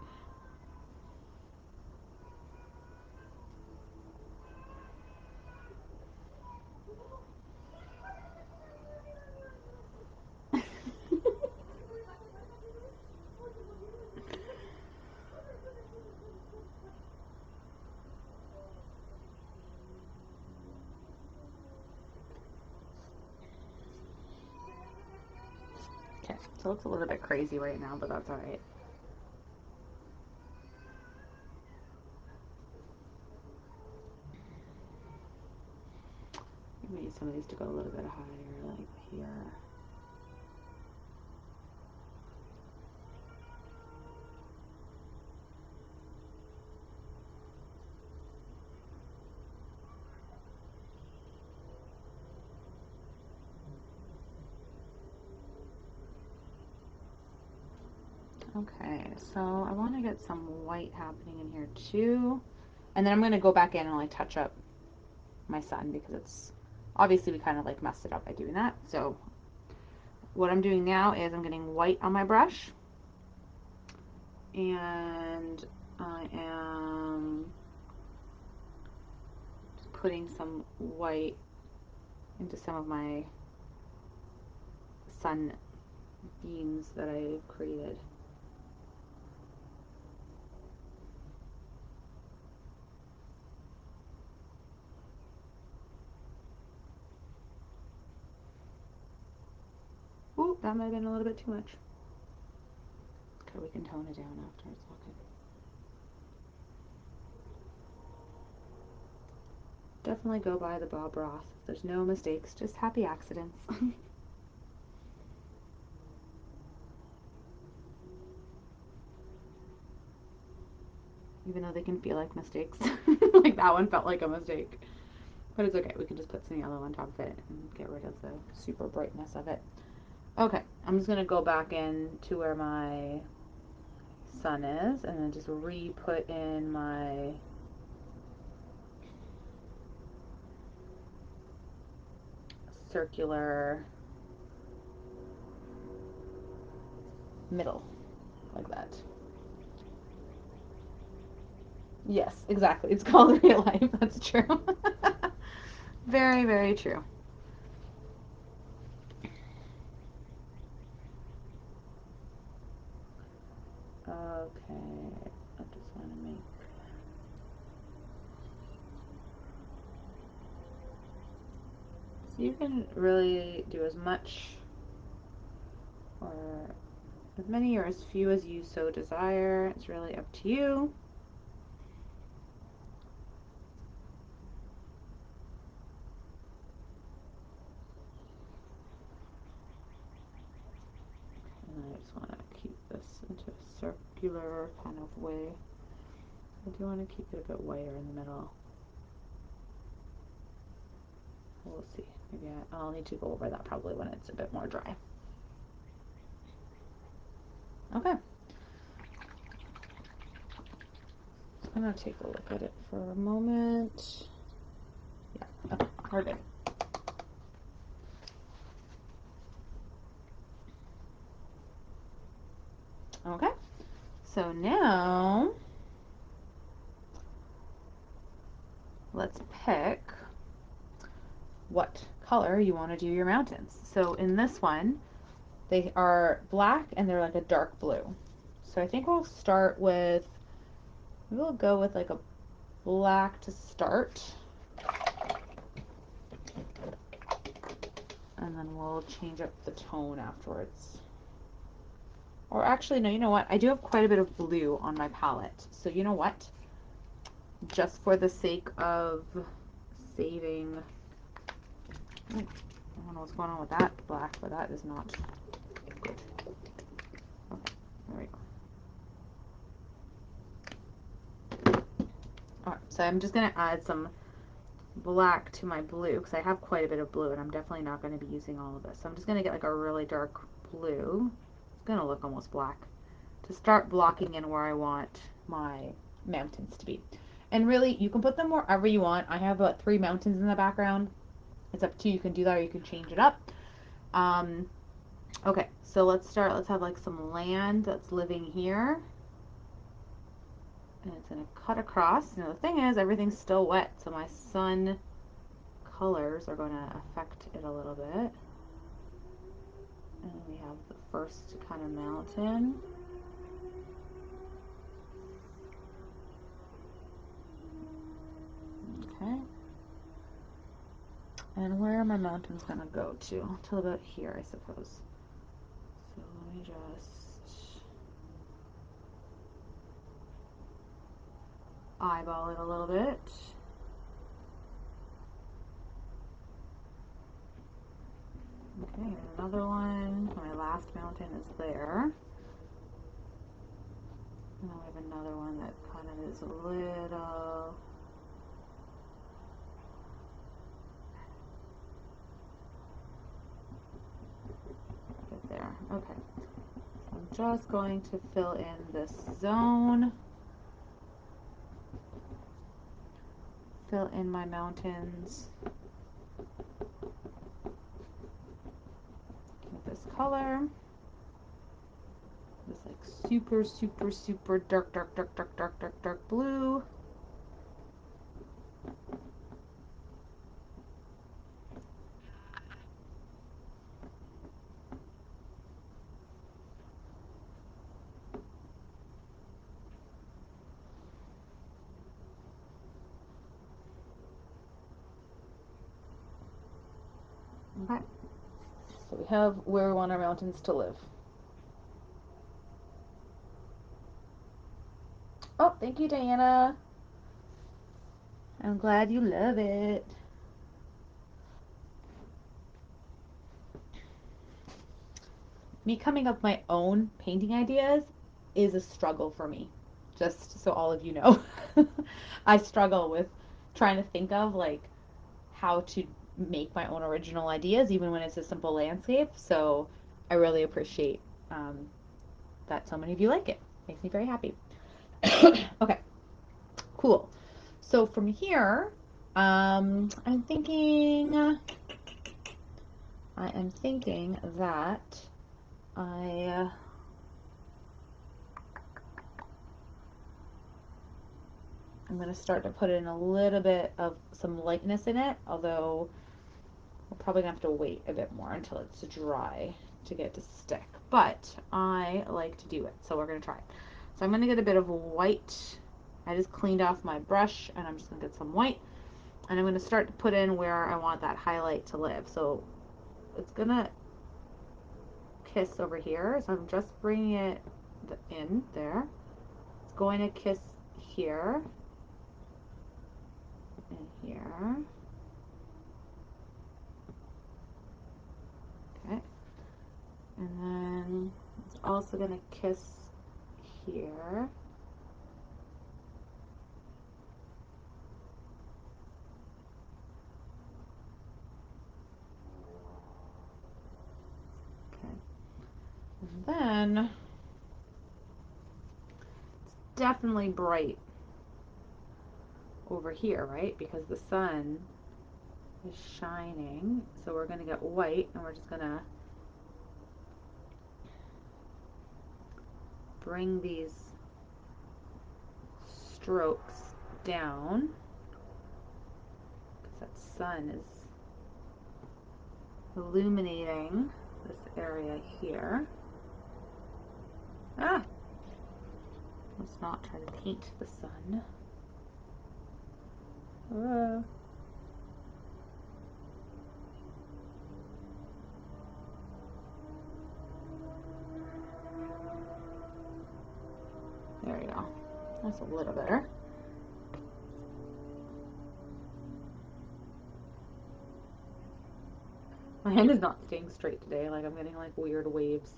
Okay, so it looks a little bit crazy right now, but that's alright. We need some of these to go a little bit higher, like here. Okay, so I want to get some white happening in here too. And then I'm going to go back in and like touch up my sun because it's obviously we kind of like messed it up by doing that. So what I'm doing now is I'm getting white on my brush and I am putting some white into some of my sun beams that I created. Ooh, that might have been a little bit too much. Okay, we can tone it down after, it's all good. Definitely go by the Bob Ross. There's no mistakes, just happy accidents. Even though they can feel like mistakes. Like that one felt like a mistake. But it's okay, we can just put some yellow on top of it and get rid of the super brightness of it. Okay, I'm just gonna go back in to where my sun is and then just re-put in my circular middle, like that. Yes, exactly. It's called real life. That's true. Very, very true. Okay, I just want to make. So you can really do as much or as many or as few as you so desire. It's really up to you. And I just want to keep this into a circular kind of way. I do want to keep it a bit whiter in the middle. We'll see. Maybe I'll need to go over that probably when it's a bit more dry. Okay. I'm going to take a look at it for a moment. Yeah, okay, we're good. Okay, so now let's pick what color you want to do your mountains. So in this one, they are black and they're like a dark blue. So I think we'll start with, we'll go with like a black to start. And then we'll change up the tone afterwards. Or actually, no, you know what? I do have quite a bit of blue on my palette. So you know what? Just for the sake of saving, I don't know what's going on with that black, but that is not good. Okay, there we go. Alright, so I'm just going to add some black to my blue because I have quite a bit of blue and I'm definitely not going to be using all of this. So I'm just going to get like a really dark blue. It's going to look almost black to start blocking in where I want my mountains to be. And really, you can put them wherever you want. I have about 3 mountains in the background. It's up to you. You can do that or you can change it up. Okay, so let's start. Let's have like some land that's living here. And it's going to cut across. Now the thing is, everything's still wet, so my sun colors are going to affect it a little bit. And we have the first kind of mountain. Okay. And where are my mountains going to go to? Till about here, I suppose. So let me just eyeball it a little bit. Okay, another one. My last mountain is there. And then we have another one that kind of is a little... Right there. Okay. So I'm just going to fill in this zone. Fill in my mountains with this color. This like super, super, super dark, dark, dark, dark, dark, dark, dark blue. Okay. So we have where we want our mountains to live. Oh, thank you, Diana. I'm glad you love it. Me coming up with my own painting ideas is a struggle for me. Just so all of you know. I struggle with trying to think of like how to make my own original ideas even when it's a simple landscape. So I really appreciate that so many of you like it. Makes me very happy. Okay, cool. So from here, I'm thinking I am thinking that I'm going to start to put in a little bit of some lightness in it, although we're probably going to have to wait a bit more until it's dry to get it to stick. But I like to do it, so we're going to try it. So I'm going to get a bit of white. I just cleaned off my brush, and I'm just going to get some white. And I'm going to start to put in where I want that highlight to live. So it's going to kiss over here. So I'm just bringing it in there. It's going to kiss here and here. Okay. And then it's also going to kiss here. Okay. And then it's definitely bright over here, right? Because the sun is shining. So we're going to get white, and we're just going to bring these strokes down because that sun is illuminating this area here. Ah! Let's not try to paint the sun. There we go. That's a little better. My hand is not staying straight today. Like, I'm getting like weird waves.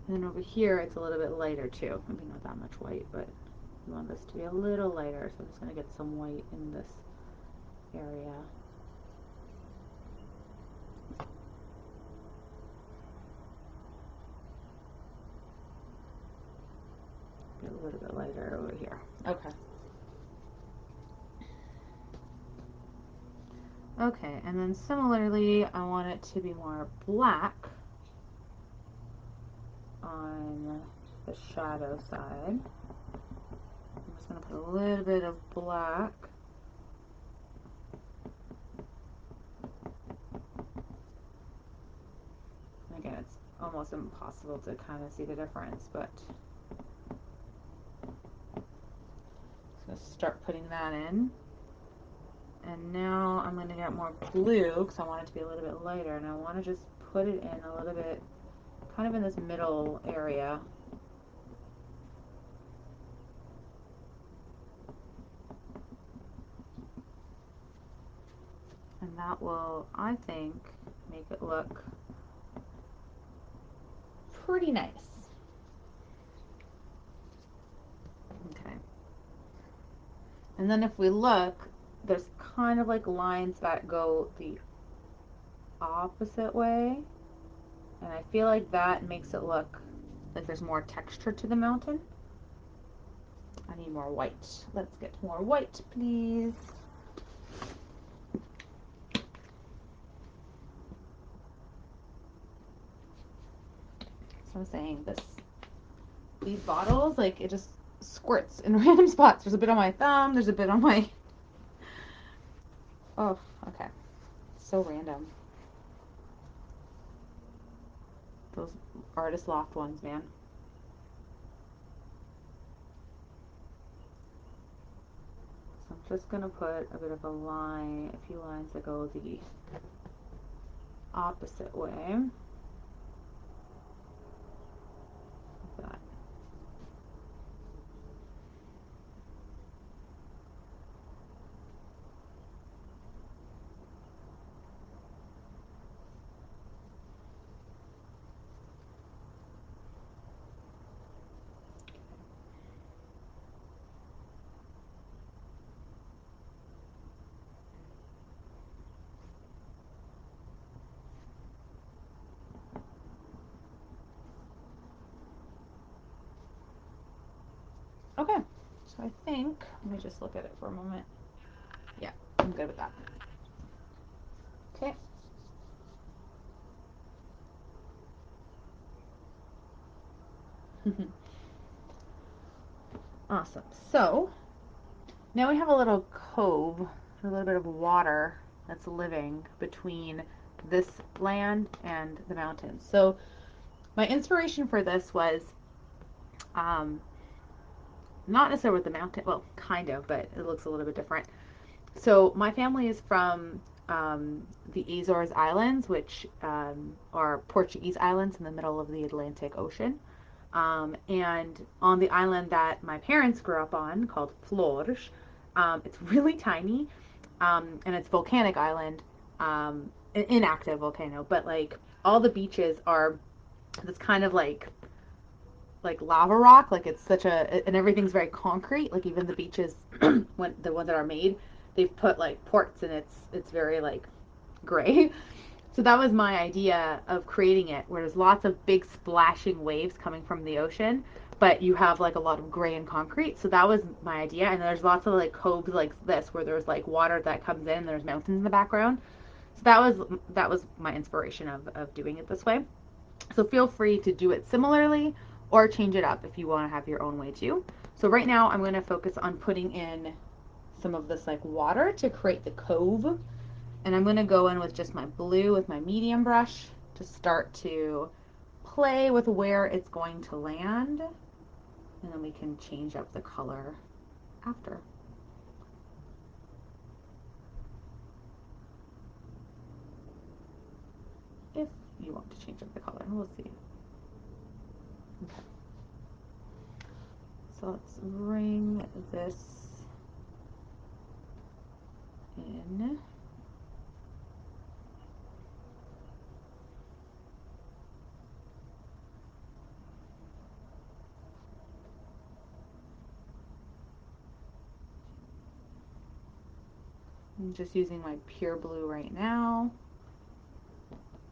And then over here, it's a little bit lighter too. Maybe not that much white, but we want this to be a little lighter. So I'm just going to get some white in this area. Get a little bit lighter over here. Okay. Okay, and then similarly, I want it to be more black on the shadow side. I'm just going to put a little bit of black. And again, it's almost impossible to kind of see the difference, but I'm just going to start putting that in. And now I'm going to get more blue because I want it to be a little bit lighter, and I want to just put it in a little bit, kind of in this middle area. And that will, I think, make it look pretty nice. Okay. And then if we look, there's kind of like lines that go the opposite way. And I feel like that makes it look like there's more texture to the mountain. I need more white. Let's get more white, please. So I'm saying these bottles, like, it just squirts in random spots. There's a bit on my thumb, there's a bit on my, oh, okay. So random. Those artist loft ones, man. So I'm just gonna put a bit of a line, a few lines that go the opposite way. Like that. Okay, so I think, let me just look at it for a moment. Yeah, I'm good with that. Okay. Awesome. So now we have a little cove, a little bit of water that's living between this land and the mountains. So my inspiration for this was um, not necessarily with the mountain, well, kind of, but it looks a little bit different. So my family is from the Azores Islands, which are Portuguese islands in the middle of the Atlantic Ocean. And on the island that my parents grew up on, called Flores, it's really tiny, and it's volcanic island, inactive volcano, but like all the beaches are this kind of like lava rock, like it's such a, and everything's very concrete. Like even the beaches, when the ones that are made, they've put like ports, and it's very like gray. So that was my idea of creating it, where there's lots of big splashing waves coming from the ocean, but you have like a lot of gray and concrete. So that was my idea. And there's lots of like coves like this, where there's like water that comes in, and there's mountains in the background. So that was my inspiration of doing it this way. So feel free to do it similarly or change it up if you want to have your own way too. So right now I'm going to focus on putting in some of this like water to create the cove, and I'm going to go in with just my blue with my medium brush to start to play with where it's going to land, and then we can change up the color after. If you want to change up the color, we'll see. Okay. So let's bring this in. I'm just using my pure blue right now,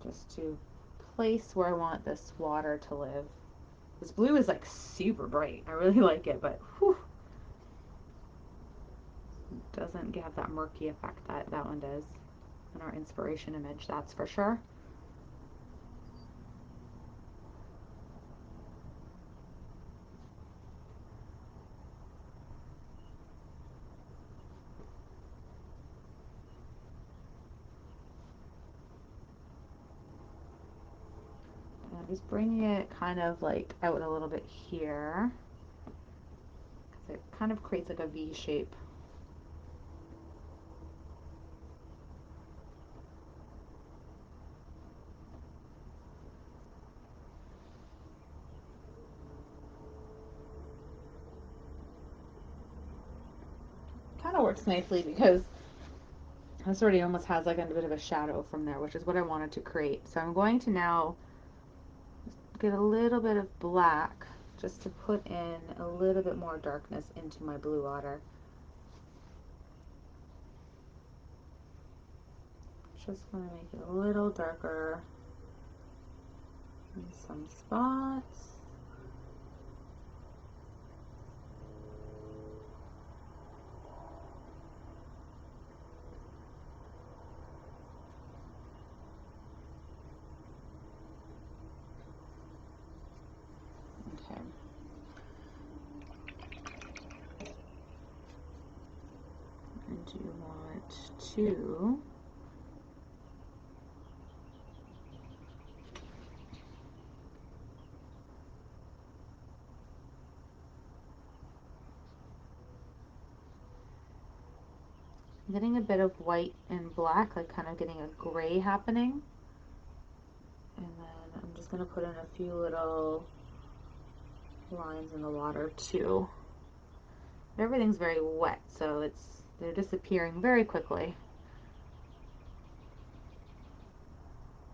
just to place where I want this water to live. This blue is like super bright. I really like it, but whew, it doesn't have that murky effect that that one does in our inspiration image, that's for sure. And I'm just bringing it kind of like out a little bit here, because it kind of creates like a V shape. Kind of works nicely because this already almost has like a bit of a shadow from there, which is what I wanted to create. So I'm going to now get a little bit of black just to put in a little bit more darkness into my blue water. Just want to make it a little darker in some spots. Okay. And you want to getting a bit of white and black, like kind of getting a gray happening. And then I'm just going to put in a few little lines in the water too. Everything's very wet, so they're disappearing very quickly.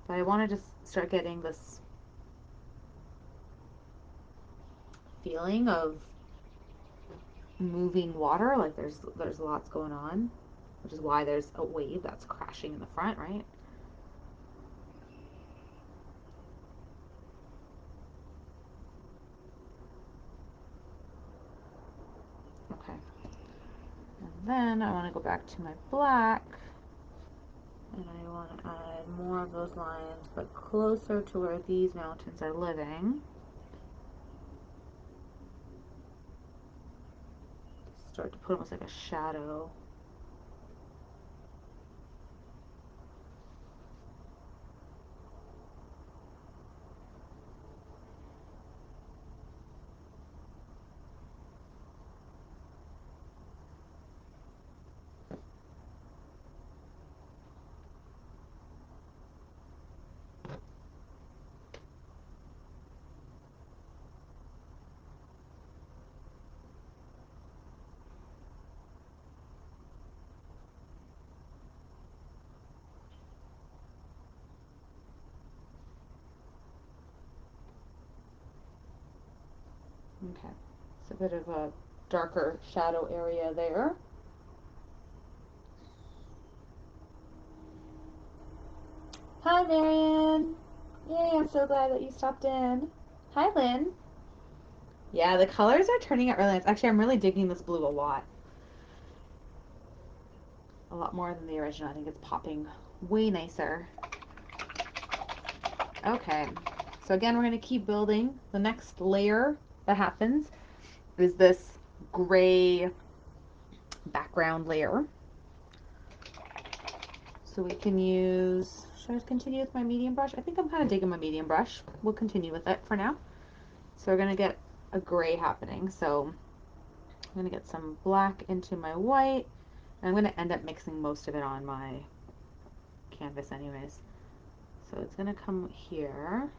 But I want to just start getting this feeling of moving water, like there's lots going on, which is why there's a wave that's crashing in the front, right? Then I want to go back to my black, and I want to add more of those lines, but closer to where these mountains are living. Start to put almost like a shadow. Okay, it's a bit of a darker shadow area there. Hi, Marion. Yay, I'm so glad that you stopped in. Hi, Lynn. Yeah, the colors are turning out really nice. Actually, I'm really digging this blue a lot. A lot more than the original. I think it's popping way nicer. Okay, so again, we're going to keep building. The next layer that happens is this gray background layer. So we can use, should I continue with my medium brush? I think I'm kind of digging my medium brush. We'll continue with it for now. So we're going to get a gray happening. So I'm going to get some black into my white. And I'm going to end up mixing most of it on my canvas anyways. So it's going to come here.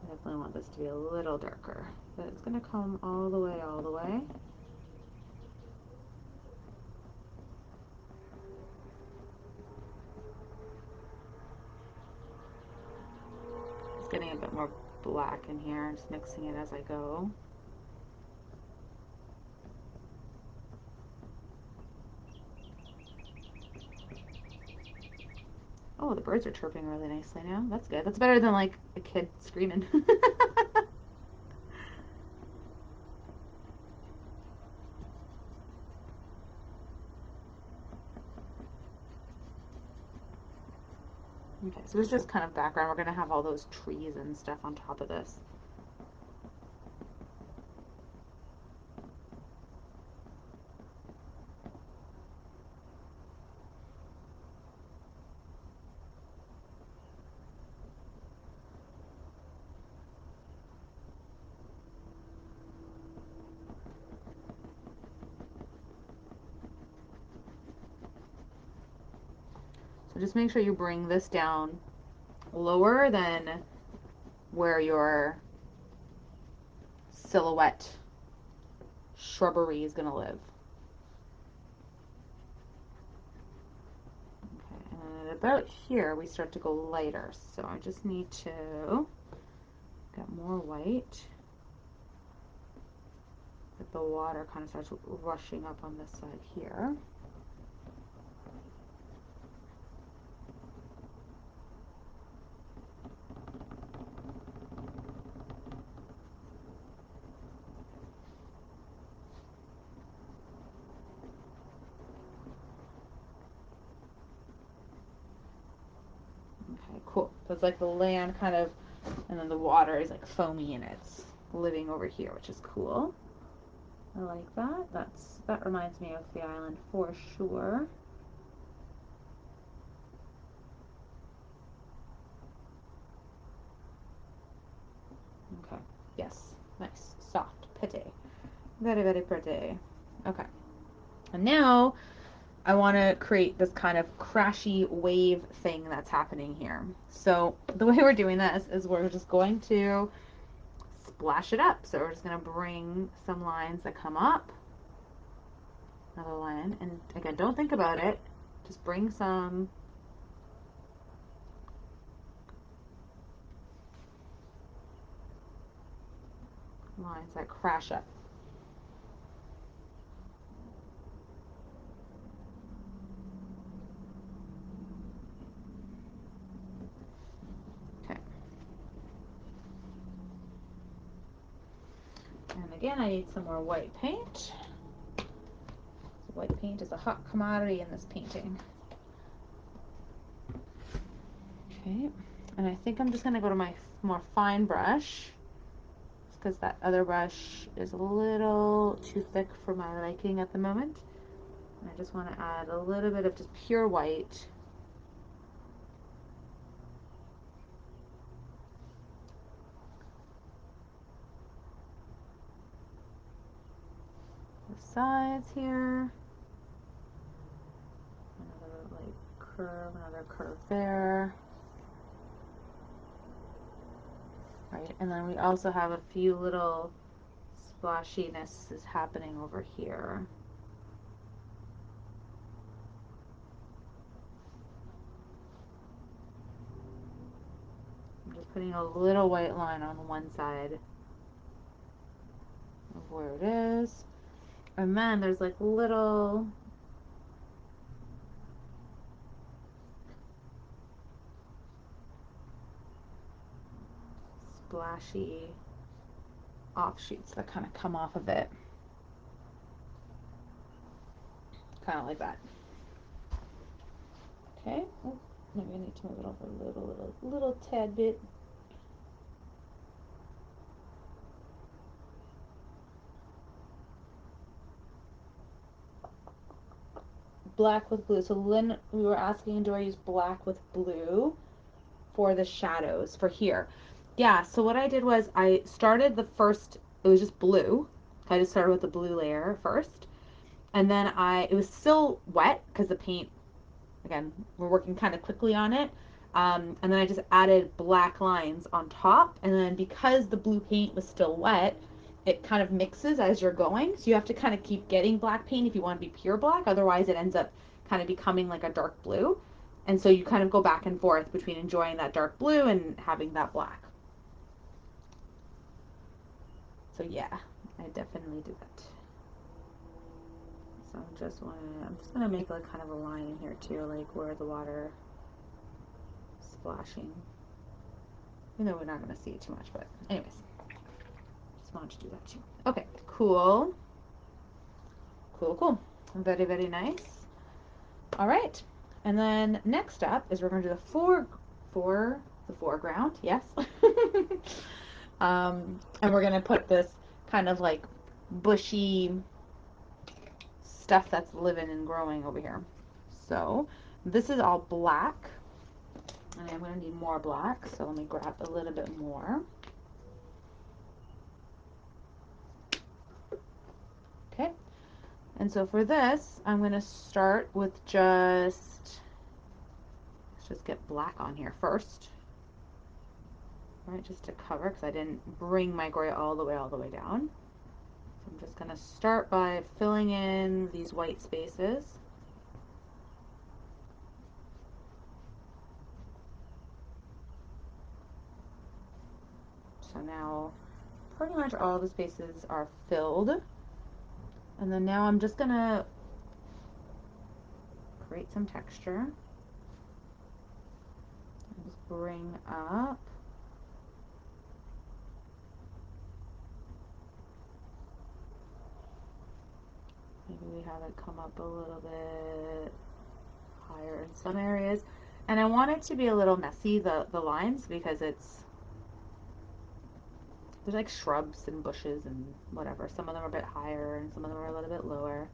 I definitely want this to be a little darker, but it's going to come all the way, all the way. Just getting a bit more black in here, just mixing it as I go. Oh, the birds are chirping really nicely now. That's good. That's better than like a kid screaming. Okay, so it's just kind of background. We're going to have all those trees and stuff on top of this. So just make sure you bring this down lower than where your silhouette shrubbery is going to live. Okay, and about here we start to go lighter. So I just need to get more white. But the water kind of starts rushing up on this side here. Okay, cool. So it's like the land kind of, and then the water is like foamy and it's living over here, which is cool. I like that. That reminds me of the island for sure. Okay. Yes. Nice. Soft. Pretty. Very, very pretty. Okay. And now I want to create this kind of crashy wave thing that's happening here. So the way we're doing this is we're just going to splash it up. So we're just going to bring some lines that come up. Another line. And again, don't think about it. Just bring some lines that crash up. Okay. and I need some more white paint. White paint is a hot commodity in this painting. Okay, and I think I'm just going to go to my more fine brush, because that other brush is a little too thick for my liking at the moment. And I just want to add a little bit of just pure white. The sides here. Another like curve, another curve there. Right, and then we also have a few little splashiness is happening over here. I'm just putting a little white line on one side of where it is. And then there's like little splashy offshoots that kind of come off of it. Kind of like that. Okay. Oh, maybe I need to move it over a little tad bit. Black with blue. So Lynn, we were asking, do I use black with blue for the shadows for here? Yeah, so what I did was I started the first, it was just blue. I just started with the blue layer first. And then it was still wet because the paint, again, we're working kind of quickly on it. And then I just added black lines on top. And then because the blue paint was still wet, it kind of mixes as you're going. So you have to kind of keep getting black paint if you want to be pure black. Otherwise, it ends up kind of becoming like a dark blue. And so you kind of go back and forth between enjoying that dark blue and having that black. So yeah, I definitely do that. So I'm just gonna make like kind of a line in here too, like where the water is splashing. Even though we're not gonna see it too much, but anyways, just wanted to do that too. Okay, cool, cool, cool. Very, very nice. All right, and then next up is we're gonna do the foreground. Yes. And we're gonna put this kind of like bushy stuff that's living and growing over here. So this is all black, and I'm going to need more black, so let me grab a little bit more. Okay, and so for this, I'm going to start with let's just get black on here first. All right, just to cover, because I didn't bring my gray all the way down. So I'm just going to start by filling in these white spaces. So now pretty much all the spaces are filled. And then now I'm just going to create some texture. Just bring up. Maybe we have it come up a little bit higher in some areas. And I want it to be a little messy, the lines, because there's like shrubs and bushes and whatever. Some of them are a bit higher and some of them are a little bit lower.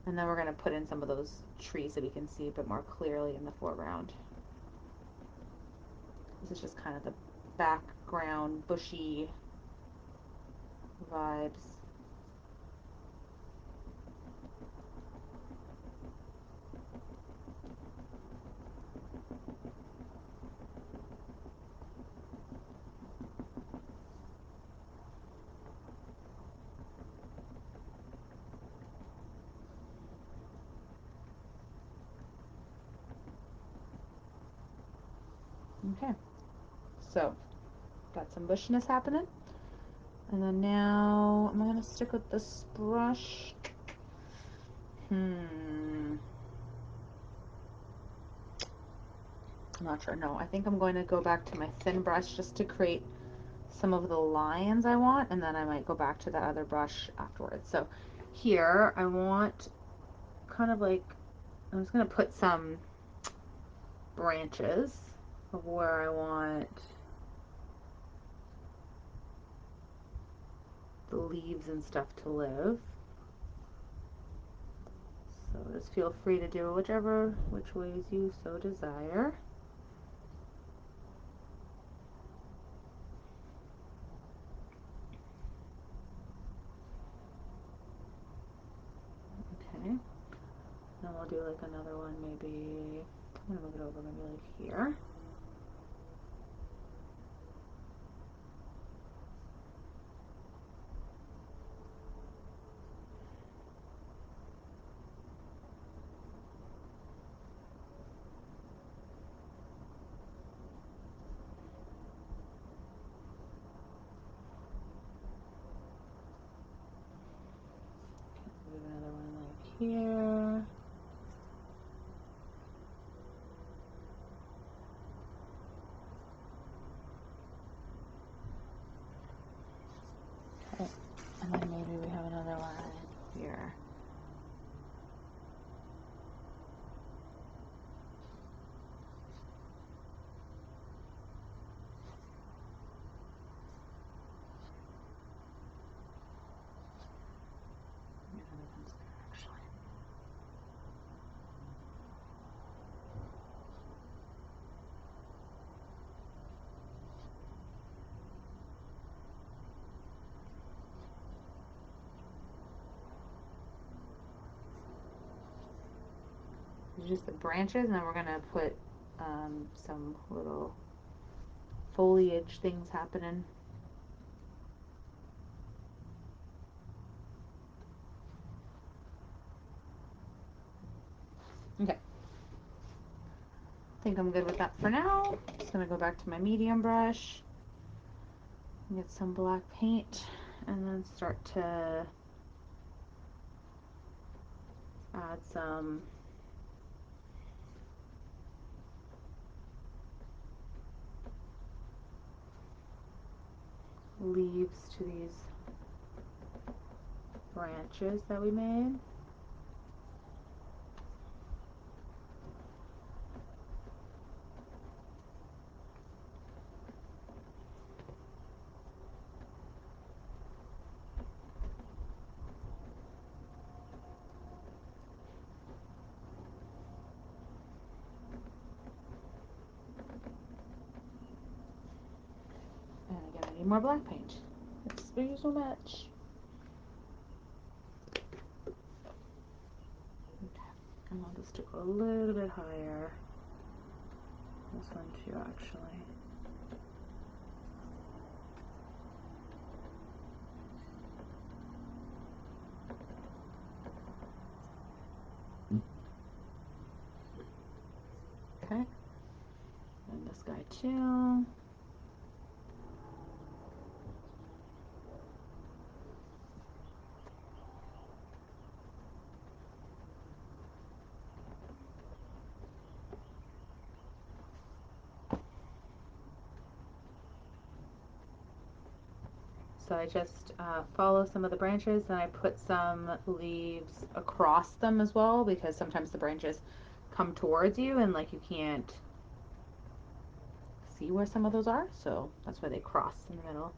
And then we're going to put in some of those trees so we can see a bit more clearly in the foreground. This is just kind of the background, bushy vibes. Okay, so got some bushiness happening. And then now I'm going to stick with this brush. I'm not sure. No, I think I'm going to go back to my thin brush just to create some of the lines I want, and then I might go back to that other brush afterwards. So here I want kind of like, I'm just going to put some branches of where I want the leaves and stuff to live. So just feel free to do which ways you so desire. Okay. Then we'll do like another one, maybe, I'm gonna move it over, maybe like here. Move another one like here. Okay. And then maybe we have another one here. Just the branches, and then we're gonna put some little foliage things happening. Okay. I think I'm good with that for now. Just gonna go back to my medium brush, get some black paint, and then start to add some leaves to these branches that we made. And again, I need more black paint. It's way so much. Okay. And I'll just go a little bit higher. This one too, actually. Okay. And this guy too. So I just follow some of the branches, and I put some leaves across them as well, because sometimes the branches come towards you and like you can't see where some of those are, so that's why they cross in the middle.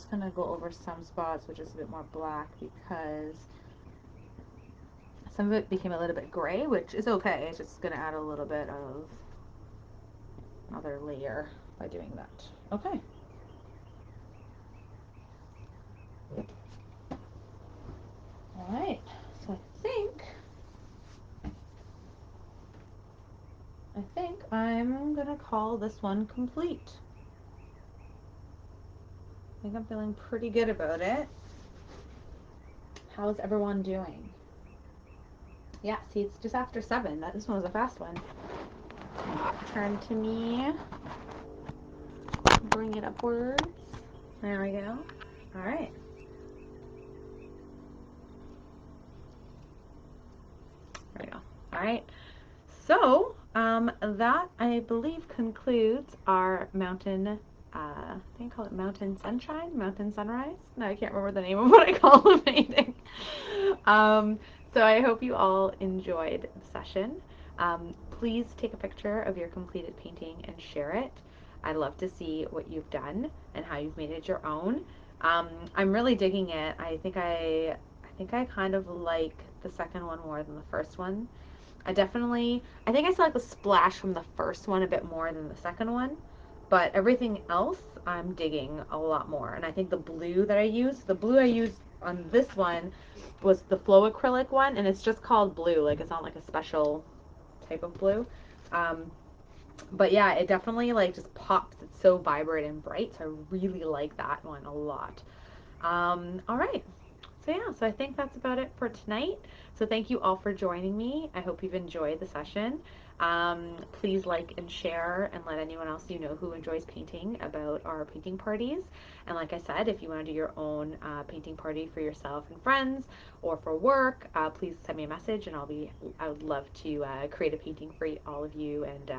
just going to go over some spots which is a bit more black because some of it became a little bit gray, which is okay. It's just going to add a little bit of another layer by doing that. Okay. All right. So I think I'm going to call this one complete. I think I'm feeling pretty good about it. How's everyone doing? Yeah, see, it's just after 7. This one was a fast one. Turn to me. Bring it upwards. There we go. All right. There we go. All right. So, that I believe concludes our mountain, I think I call it mountain sunshine, mountain sunrise. No, I can't remember the name of what I call the painting. Um, so I hope you all enjoyed the session. Please take a picture of your completed painting and share it. I'd love to see what you've done and how you've made it your own. I'm really digging it. I think I kind of like the second one more than the first one. I think I still like the splash from the first one a bit more than the second one, but everything else I'm digging a lot more. And I think the blue I used on this one was the flow acrylic one, and it's just called blue. Like it's not like a special type of blue. Um, but yeah, it definitely like just pops. It's so vibrant and bright, so I really like that one a lot. All right. So yeah, so I think that's about it for tonight. So thank you all for joining me. I hope you've enjoyed the session. Please like and share and let anyone else you know who enjoys painting about our painting parties. And like I said, if you want to do your own painting party for yourself and friends or for work, please send me a message and I would love to create a painting for all of you and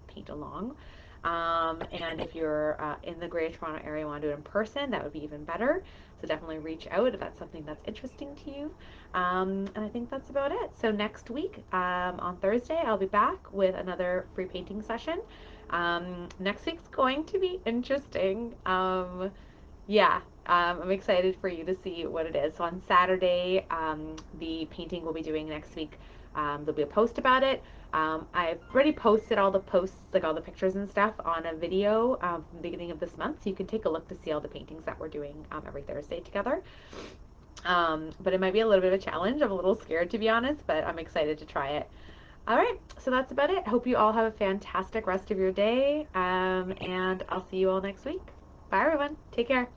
paint along. And if you're in the Greater Toronto area and want to do it in person, that would be even better. So definitely reach out if that's something that's interesting to you. And I think that's about it. So next week, on Thursday, I'll be back with another free painting session. Next week's going to be interesting. Yeah, I'm excited for you to see what it is. So on Saturday, the painting we'll be doing next week, there'll be a post about it. I've already posted all the posts, like all the pictures and stuff, on a video from the beginning of this month, so you can take a look to see all the paintings that we're doing every Thursday together. But it might be a little bit of a challenge. I'm a little scared, to be honest, but I'm excited to try it. All right, so that's about it. Hope you all have a fantastic rest of your day, and I'll see you all next week. Bye, everyone. Take care.